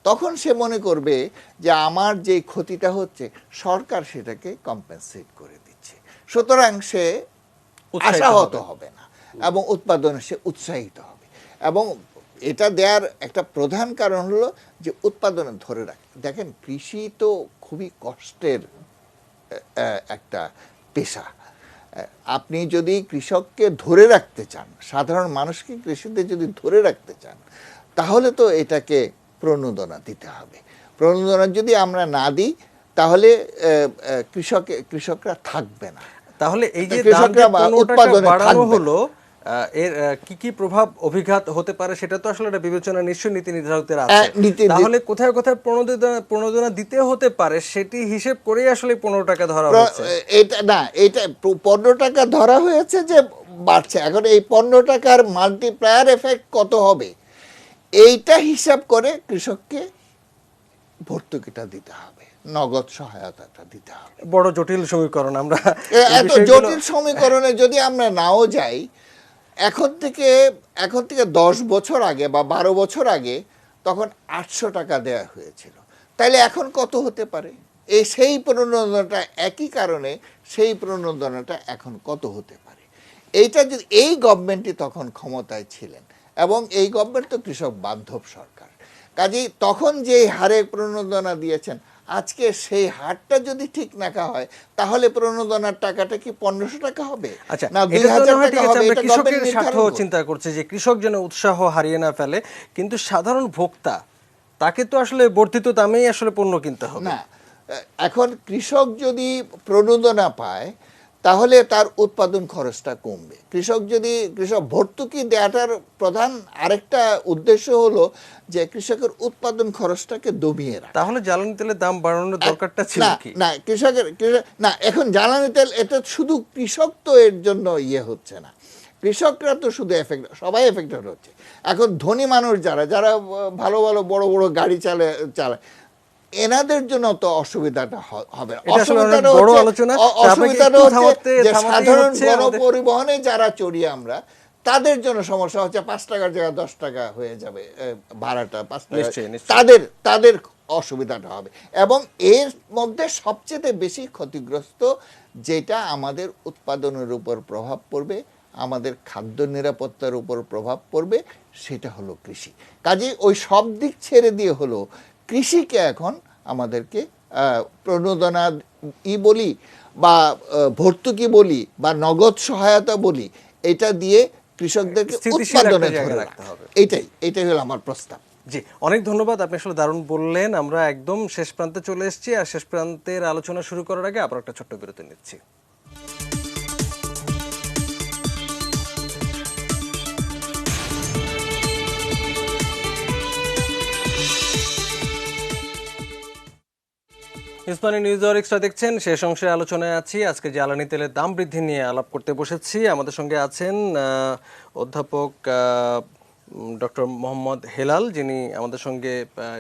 তখন সে মনে করবে যে আমার যে ক্ষতিটা হচ্ছে সরকার সেটাকে কম্পেনসেট করে দিচ্ছে, সুতরাং সে আশাহত হবে না এবং উৎপাদনে সে উৎসাহিত হবে। এবং এটা দেওয়ার একটা প্রধান কারণ হলো যে উৎপাদনে ধরে রাখে। দেখেন, কৃষি তো খুবই কষ্টের একটা পেশা। আপনি যদি কৃষককে ধরে রাখতে চান, সাধারণ মানুষকে কৃষিতে যদি ধরে রাখতে চান, তাহলে তো এটাকে প্রণোদনা দিতে হবে। প্রণোদনা যদি আমরা না দিই, তাহলে কৃষকরা থাকবে না। তাহলে এই যে কৃষকরা উৎপাদনে বাড়ানো থাকবে হলো, এর কি প্রভাব অভিঘাত হতে পারে সেটা তো আসলে একটা বিবেচনা নিশ্চয়ই নীতি নির্ধারকদের আছে। তাহলে কোথায় কোথায় প্রণোদনা দিতে হতে পারে সেটি হিসেব করেই আসলে 15 টাকা ধরা হয়েছে। এটা 15 টাকা ধরা হয়েছে যে বাড়ছে। এখন এই 15 টাকার মাল্টিপ্লায়ার এফেক্ট কত হবে, এইটা হিসাব করে কৃষককে ভর্তুকিটা দিতে হবে, নগদ সহায়তাটা দিতে হবে। বড় জটিল সমীকরণ। আমরা এত জটিল সমীকরণে যদি আমরা নাও যাই, এখন থেকে 10 বছর আগে বা 12 বছর আগে তখন 800 টাকা দেয়া হয়েছিল, তাইলে এখন কত হতে পারে? সেই প্রণোদনাটা, একই কারণে সেই প্রণোদনাটা এখন কত হতে পারে? এইটা যদি এই গভর্নমেন্টই তখন ক্ষমতায় ছিলেন, এবং এই গভর্নমেন্ট তো কৃষক বান্ধব সরকার, কাজেই তখন যে হারে প্রণোদনা দিয়েছেন, আজকে সেই হারটা যদি ঠিক না হয়, তাহলে প্রণোদনার টাকাটা কি 1500 টাকা হবে, আচ্ছা, না এটা তো 2000 হয়, ঠিক টাকা আছে, হবে? আমরা এটা কৃষকের গভর্নমেন্ট স্বার্থ নির্ধারণ করবে। চিন্তা করছে যে কৃষক যেন উৎসাহ হারিয়ে না ফেলে, কিন্তু সাধারণ ভোক্তা তাকে তো আসলে বর্ধিত দামেই আসলে পণ্য কিনতে হবে না। এখন কৃষক যদি প্রণোদনা পায়, তাহলে তার উৎপাদন খরচটা কমবে। কৃষক ভর্তুকি দেওয়াটার প্রধান আরেকটা উদ্দেশ্য হলো যে কৃষকের উৎপাদন খরচটাকে দমিয়ে রাখা। তাহলে জ্বালানি তেলের দাম বাড়ানোর দরকারটা ছিল কি? না, এখন জ্বালানি তেল, এটা শুধু কৃষক তো এর জন্য হচ্ছে না, কৃষকরা তো শুধু সবাই এফেক্টেড হচ্ছে। এখন ধনী মানুষ যারা ভালো ভালো বড় বড় গাড়ি চালায়, এনাদের জন্য তো অসুবিধাটা হবে না। অসুবিধাটা হচ্ছে যে সাধারণ গণপরিবহনে যারা চড়ি আমরা, তাদের জন্য সমস্যা হচ্ছে। 5 টাকার জায়গায় 10 টাকা হয়ে যাবে ভাড়াটা, 5 টাকা, তাদের অসুবিধাটা হবে। এবং এর মধ্যে সবচেয়ে বেশি ক্ষতিগ্রস্ত যেটা আমাদের উৎপাদনের উপর প্রভাব পড়বে, আমাদের খাদ্য নিরাপত্তার উপর প্রভাব পড়বে, সেটা হলো কৃষি। কাজেই ওই সব দিক ছেড়ে দিয়ে হলো কৃষিকে এখন আমাদেরকে প্রণোদনা বলি বা ভর্তুকি বলি বা নগদ সহায়তা বলি, এটা দিয়ে কৃষকদেরকে উৎপাদনে ধরে রাখতে হবে। এইটাই হলো আমার প্রস্তাব। জি, অনেক ধন্যবাদ, আপনি আসলে দারুণ বললেন। আমরা একদম শেষ প্রান্তে চলে এসেছি, আর শেষ প্রান্তের আলোচনা শুরু করার আগে আবার একটা ছোট্ট বিরতি নিচ্ছি। ইসমানী নিউজ আওয়ার এক্সট্রা দেখছেন। শেষ অংশের আলোচনায় আছি। আজকে জ্বালানি তেলের দাম বৃদ্ধি নিয়ে আলাপ করতে বসেছি। আমাদের সঙ্গে আছেন অধ্যাপক ডক্টর মোহাম্মদ হেলাল, যিনি আমাদের সঙ্গে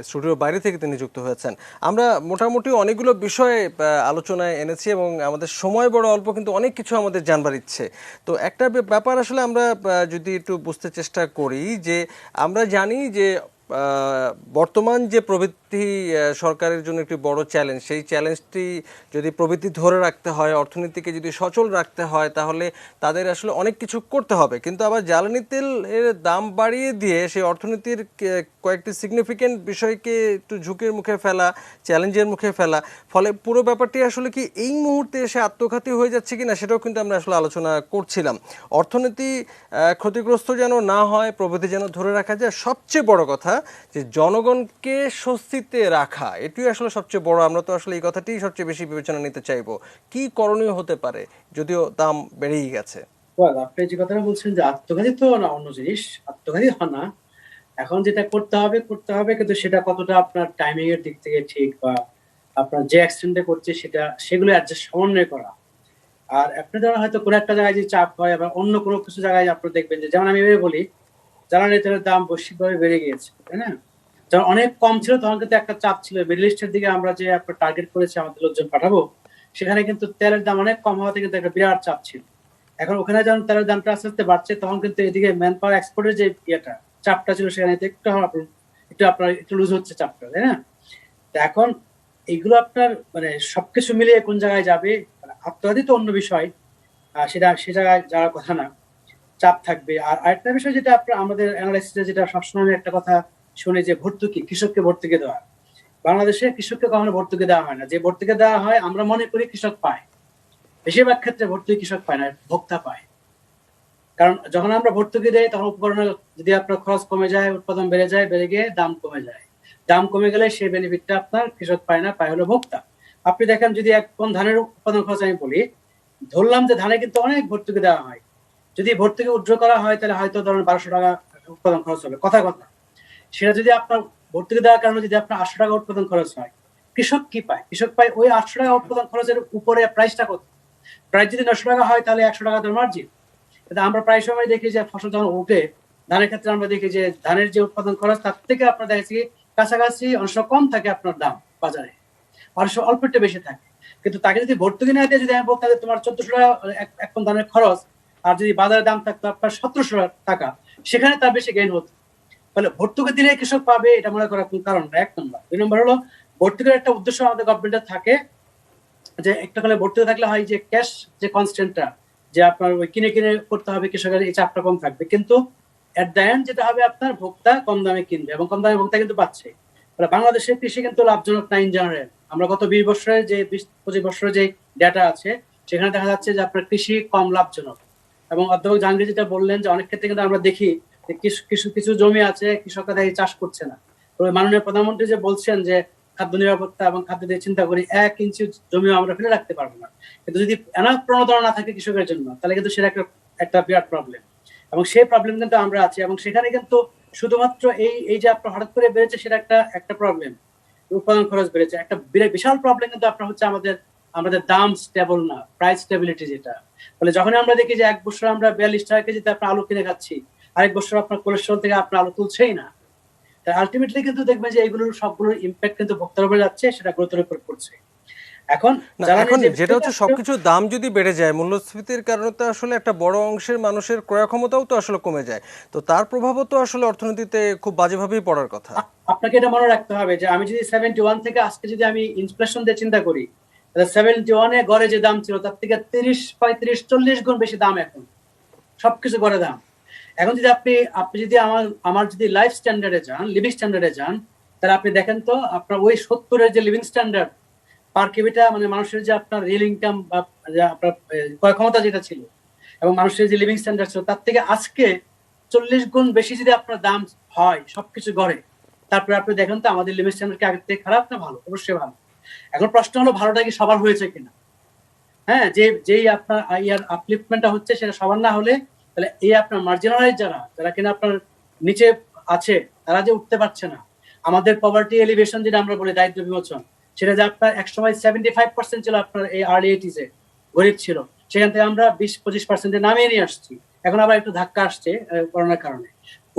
স্টুডিওর বাইরে থেকে তিনি যুক্ত হয়েছেন। আমরা মোটামুটি অনেকগুলো বিষয়ে আলোচনায় এনেছি এবং আমাদের সময় বড় অল্প, কিন্তু অনেক কিছু আমাদের জানবার ইচ্ছে। তো একটা ব্যাপার আসলে আমরা যদি একটু বুঝতে চেষ্টা করি, যে আমরা জানি যে বর্তমান যে প্রবৃদ্ধি সরকারের জন্য একটি বড় চ্যালেঞ্জ, সেই চ্যালেঞ্জটি যদি প্রবৃদ্ধি ধরে রাখতে হয়, অর্থনীতিকে যদি সচল রাখতে হয়, তাহলে তাদের আসলে অনেক কিছু করতে হবে। কিন্তু আবার জ্বালানি তেল এর দাম বাড়িয়ে দিয়ে সেই অর্থনীতির কয়েকটি সিগনিফিকেন্ট বিষয়কে একটু ঝুঁকির মুখে ফেলা, চ্যালেঞ্জের মুখে ফেলা, ফলে পুরো ব্যাপারটি আসলে কি এই মুহূর্তে এসে আত্মঘাতী হয়ে যাচ্ছে কিনা সেটাও কিন্তু আমরা আসলে আলোচনা করছিলাম। অর্থনীতি ক্ষতিগ্রস্ত যেন না হয়, প্রবৃদ্ধি যেন ধরে রাখা যায়, সবচেয়ে বড় কথা যে জনগণকে স্বস্তিতে রাখা, এটাই আসলে সবচেয়ে বড়। আমরা তো আসলে এই কথাটি সবচেয়ে বেশি বিবেচনা নিতে চাইবো। কি করণীয় হতে পারে, যদিও দাম বেড়েই গেছে? আপনি যে কথাটা বলছেন যে আত্মঘাতী তো না, অন্য জিনিস, আত্মঘাতী হয় না। এখন যেটা করতে হবে করতে হবে, কিন্তু সেটা কতটা আপনার টাইমিং এর দিক থেকে ঠিক, বা আপনার যে অ্যাক্সিডেন্টে করছে সেগুলো অ্যাডজাস্ট সমন্বয় করা। আর আপনি ধরেন হয়তো কোনো একটা জায়গায় যে চাপ হয়, আবার অন্য কোনো কিছু জায়গায় আপনি দেখবেন যে, যেমন আমি এভাবে বলি, জ্বালানি তেলের দাম বৈশ্বিকভাবে বেড়ে গিয়েছে, তাই না? যখন অনেক কম ছিল তখন কিন্তু একটা চাপ ছিল, মিডল ইস্টের দিকে আমরা যে আপনার টার্গেট করেছি আমাদের লোকজন পাঠাবো, সেখানে কিন্তু তেলের দাম অনেক কম হওয়াতে কিন্তু একটা বিরাট চাপ ছিল। এখন ওখানে যখন তেলের দামটা আস্তে আস্তে বাড়ছে, তখন কিন্তু এদিকে ম্যান পাওয়ার এক্সপোর্টের যে চাপটা ছিল, সেখানে একটু লুজ হচ্ছে চাপটা, তাই না? তো এখন এইগুলো আপনার মানে সবকিছু মিলিয়ে কোন জায়গায় যাবে, মানে আত্মঘাতী তো অন্য বিষয়, সে জায়গায় যাওয়ার কথা না, চাপ থাকবে। আর আরেকটা বিষয় যেটা আপনার আমাদের অ্যানালাইসিসে যেটা সবসময় আমি একটা কথা শুনি, যে ভর্তুকি, কৃষককে ভর্তুকি দেওয়া। বাংলাদেশে কৃষককে কখনো ভর্তুকি দেওয়া হয় না। যে ভর্তুকি দেওয়া হয় আমরা মনে করি কৃষক পায়, বেশিরভাগ ক্ষেত্রে ভর্তুকি কৃষক পায় না, ভোক্তা পায়। কারণ যখন আমরা ভর্তুকি দেই তখন উপকরণের যদি আপনার খরচ কমে যায়, উৎপাদন বেড়ে যায়, বেড়ে গিয়ে দাম কমে যায়। দাম কমে গেলে সেই বেনিফিটটা আপনার কৃষক পায় না, পায় হলো ভোক্তা। আপনি দেখেন, যদি এক টন ধানের উৎপাদন খরচ আমি বলি, ধরলাম যে ধানে কিন্তু অনেক ভর্তুকি দেওয়া হয়, যদি ভর্তুকি উইথড্র করা হয় তাহলে হয়তো ধরেন 1200 টাকা উৎপাদন খরচ হবে, কথা কথা। সেটা যদি আপনার ভর্তুকি দেওয়ার কারণে যদি আপনার 800 টাকা উৎপাদন খরচ হয়, কৃষক কি পায়? কৃষক পায় ওই 800 টাকা উৎপাদন খরচের উপরে প্রাইসটা কত। প্রাইস যদি 900 টাকা হয় তাহলে 100 টাকা তার মার্জিন। কিন্তু আমরা প্রায় সময় দেখি যে ফসল যখন উঠে, ধানের ক্ষেত্রে আমরা দেখি যে ধানের যে উৎপাদন খরচ তার থেকে আপনার দেখেছি কাছাকাছি অংশ কম থাকে আপনার দাম বাজারে, অংশ অল্প একটু বেশি থাকে। কিন্তু তাকে যদি ভর্তুকি না দিয়ে যদি আমি বলতাম যে তোমার 1400 টাকা এক টন ধানের খরচ, আর যদি বাজারে দাম থাকতো আপনার 1700 টাকা, সেখানে তার বেশি গেইন হতো। তাহলে ভর্তুকি দিলে কৃষক পাবে, এটা মনে করার কোন কারণ না, 1 নম্বর। 2 নম্বর হলো, ভর্তুকির একটা উদ্দেশ্য আমাদের গভর্নমেন্টের থাকে, যে একটা করে ভর্তুকি থাকলে হয় যে ক্যাশ যে কনস্ট্যান্টটা, যে আপনার ওই কিনে কিনে করতে হবে, কৃষকের এই চাপটা কম থাকবে। কিন্তু এট দ্য এন্ড যেটা হবে, আপনার ভোক্তা কম দামে কিনবে, এবং কম দামে ভোক্তা কিন্তু পাচ্ছে। বাংলাদেশের কৃষি কিন্তু লাভজনক না ইন জেনারেল। আমরা গত 20 বছরের যে 20-25 বছরের যে ডেটা আছে, সেখানে দেখা যাচ্ছে যে আপনার কৃষি কম লাভজনক। এবং অধ্যাপক জাহাঙ্গীর যেটা বললেন, যে অনেক ক্ষেত্রে কিন্তু আমরা দেখি যে কিছু কিছু জমি আছে, কৃষকরা দেখি চাষ করছে না। মাননীয় প্রধানমন্ত্রী যে বলছেন যে খাদ্য নিরাপত্তা এবং খাদ্য দিয়ে চিন্তা করি, 1 ইঞ্চি জমিও আমরা ফেলে রাখতে পারবো না। কিন্তু যদি এনাফ প্রণোদনা না থাকে কৃষকের জন্য, তাহলে কিন্তু সেটা একটা বিরাট প্রবলেম। এবং সেই প্রবলেম কিন্তু আমরা আছি, এবং সেখানে কিন্তু শুধুমাত্র এই যে আপনার হঠাৎ করে বেড়েছে সেটা একটা প্রবলেম, উৎপাদন খরচ বেড়েছে। একটা বিশাল প্রবলেম কিন্তু আপনার হচ্ছে আমাদের দাম স্টেবল না, প্রাইস স্টেবিলিটি যেটা। ফলে যখন আমরা দেখি যে 1 বছর আমরা 42 টাকা কেজিতে আপনার আলু কিনে খাচ্ছি, আরেক বছর আপনার কোলেস্ট্রল থেকে আপনার আলু তুলছেই না, আলটিমেটলি কিন্তু দেখবেন যে এইগুলোর সবগুলোর ইম্প্যাক্ট কিন্তু ভোক্তার উপরে যাচ্ছে, সেটা গুরুত্বের উপর পড়ছে। এখন এখন যেটা হচ্ছে সবকিছুর দাম যদি বেড়ে যায়, মূল্যস্ফীতির কারণে তো আসলে একটা বড় অংশের মানুষের ক্রয় ক্ষমতাও তো আসলে কমে যায়, তো তার প্রভাবও তো আসলে অর্থনীতিতে খুব বাজেভাবেই পড়ার কথা। আপনাকে এটা মনে রাখতে হবে যে আমি যদি 71 থেকে আজকে যদি আমি ইনফ্লেশন দিয়ে চিন্তা করি, তাহলে 71-এ গড়ে যে দাম ছিল তার থেকে 30, 35, 40 গুণ বেশি দাম এখন, সবকিছু গড়ে দাম। এখন যদি আপনি যদি আমার যদি লাইফ স্ট্যান্ডার্ডে যান, লিভিং স্ট্যান্ডার্ডে যান, তাহলে আপনি দেখেন তো আপনার ওই 70-এর যে লিভিং স্ট্যান্ডার্ড পার ক্যাপিটা, মানে মানুষের যে আপনার রিয়েল ইনকাম বা আপনার ক্রয় ক্ষমতা যেটা ছিল, এবং মানুষের যে লিভিং স্ট্যান্ডার্ড ছিল, তার থেকে আজকে 40 গুণ বেশি যদি আপনার দাম হয় সবকিছু গড়ে, তারপরে আপনি দেখেন তো আমাদের লিভিং স্ট্যান্ডার্ড কি আগের থেকে খারাপ না ভালো? অবশ্যই ভালো। এখন প্রশ্ন হলো, ভালোটা কি সবার হয়েছে কিনা? হ্যাঁ, যেই আপনার ইয়ার আপলিফমেন্টটা হচ্ছে সেটা সবার না হলে, তাহলে এই আপনার মার্জিনালাইজ যারা কিনা আপনার নিচে আছে, তারা যে উঠতে পারছে না। আমাদের পভার্টি এলিভেশন যেটা আমরা বলি, দারিদ্র বিমোচন, সেটা যে আপনার একসময় 75% ছিল আপনার এই আর্লি 80s-এ, গরিব ছিল, সেখান থেকে আমরা 20-25% নামিয়ে নিয়ে আসছি। এখন আবার একটু ধাক্কা আসছে করোনার কারণে।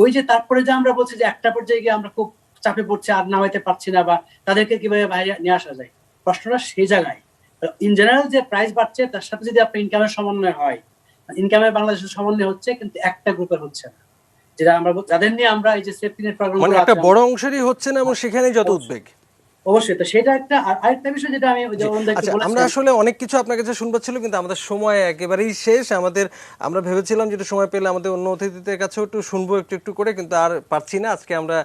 ওই যে তারপরে যে আমরা বলছি যে একটা পর্যায়ে গিয়ে আমরা খুব চাপে পড়ছে, আর নামাইতে পারছি না, বা তাদেরকে কিভাবে বাইরে নিয়ে আসা যায়, প্রশ্নটা সেই জায়গায়। ইন জেনারেল যে প্রাইস বাড়ছে, তার সাথে যদি আপনার ইনকামের সমন্বয় হয়, ইনকামের বাংলাদেশের সমন্বয় হচ্ছে, কিন্তু একটা গ্রুপের হচ্ছে না, যেটা আমরা যাদের নিয়ে আমরা এই যে সেফটি নেট প্রোগ্রাম মানে একটা বড় অংশেরই হচ্ছে না এবং সেখানেই যত উদ্বেগ। অবশ্যই। তো সেটা একটা, আর আরেকটা বিষয় যেটা আমি যেমন আচ্ছা, আমরা আসলে অনেক কিছু আপনার কাছে শুনবার ছিল, কিন্তু আমাদের সময় একেবারেই শেষ। আমরা ভেবেছিলাম যেটা সময় পেলে আমাদের অন্য অতিথিদের কাছেও একটু শুনবো একটু একটু করে, কিন্তু আর পারছি না। আজকে আমরা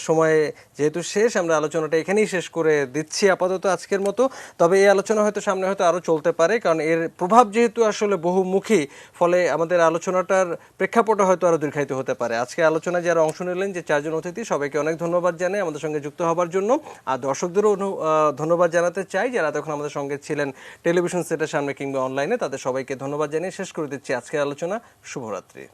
সময় যেহেতু শেষ, আমরা আলোচনাটা এখানেই শেষ করে দিচ্ছি আপাতত আজকের মতো। তবে এই আলোচনা হয়তো সামনে হয়তো আরো চলতে পারে, কারণ এর প্রভাব যেহেতু আসলে বহুমুখী, ফলে আমাদের আলোচনাটার প্রেক্ষাপট হয়তো আরো দীর্ঘায়িত হতে পারে। আজকে আলোচনায় যারা অংশ নিলেন, যে 4 জন অতিথি, সবাইকে অনেক ধন্যবাদ জানাই আমাদের সঙ্গে যুক্ত হবার জন্য। আর দর্শকদেরও ধন্যবাদ জানাতে চাই যারা তখন আমাদের সঙ্গে ছিলেন টেলিভিশন সেটের সামনে কিংবা অনলাইনে। তাদের সবাইকে ধন্যবাদ জানিয়ে শেষ করে দিচ্ছি আজকের আলোচনা। শুভরাত্রি।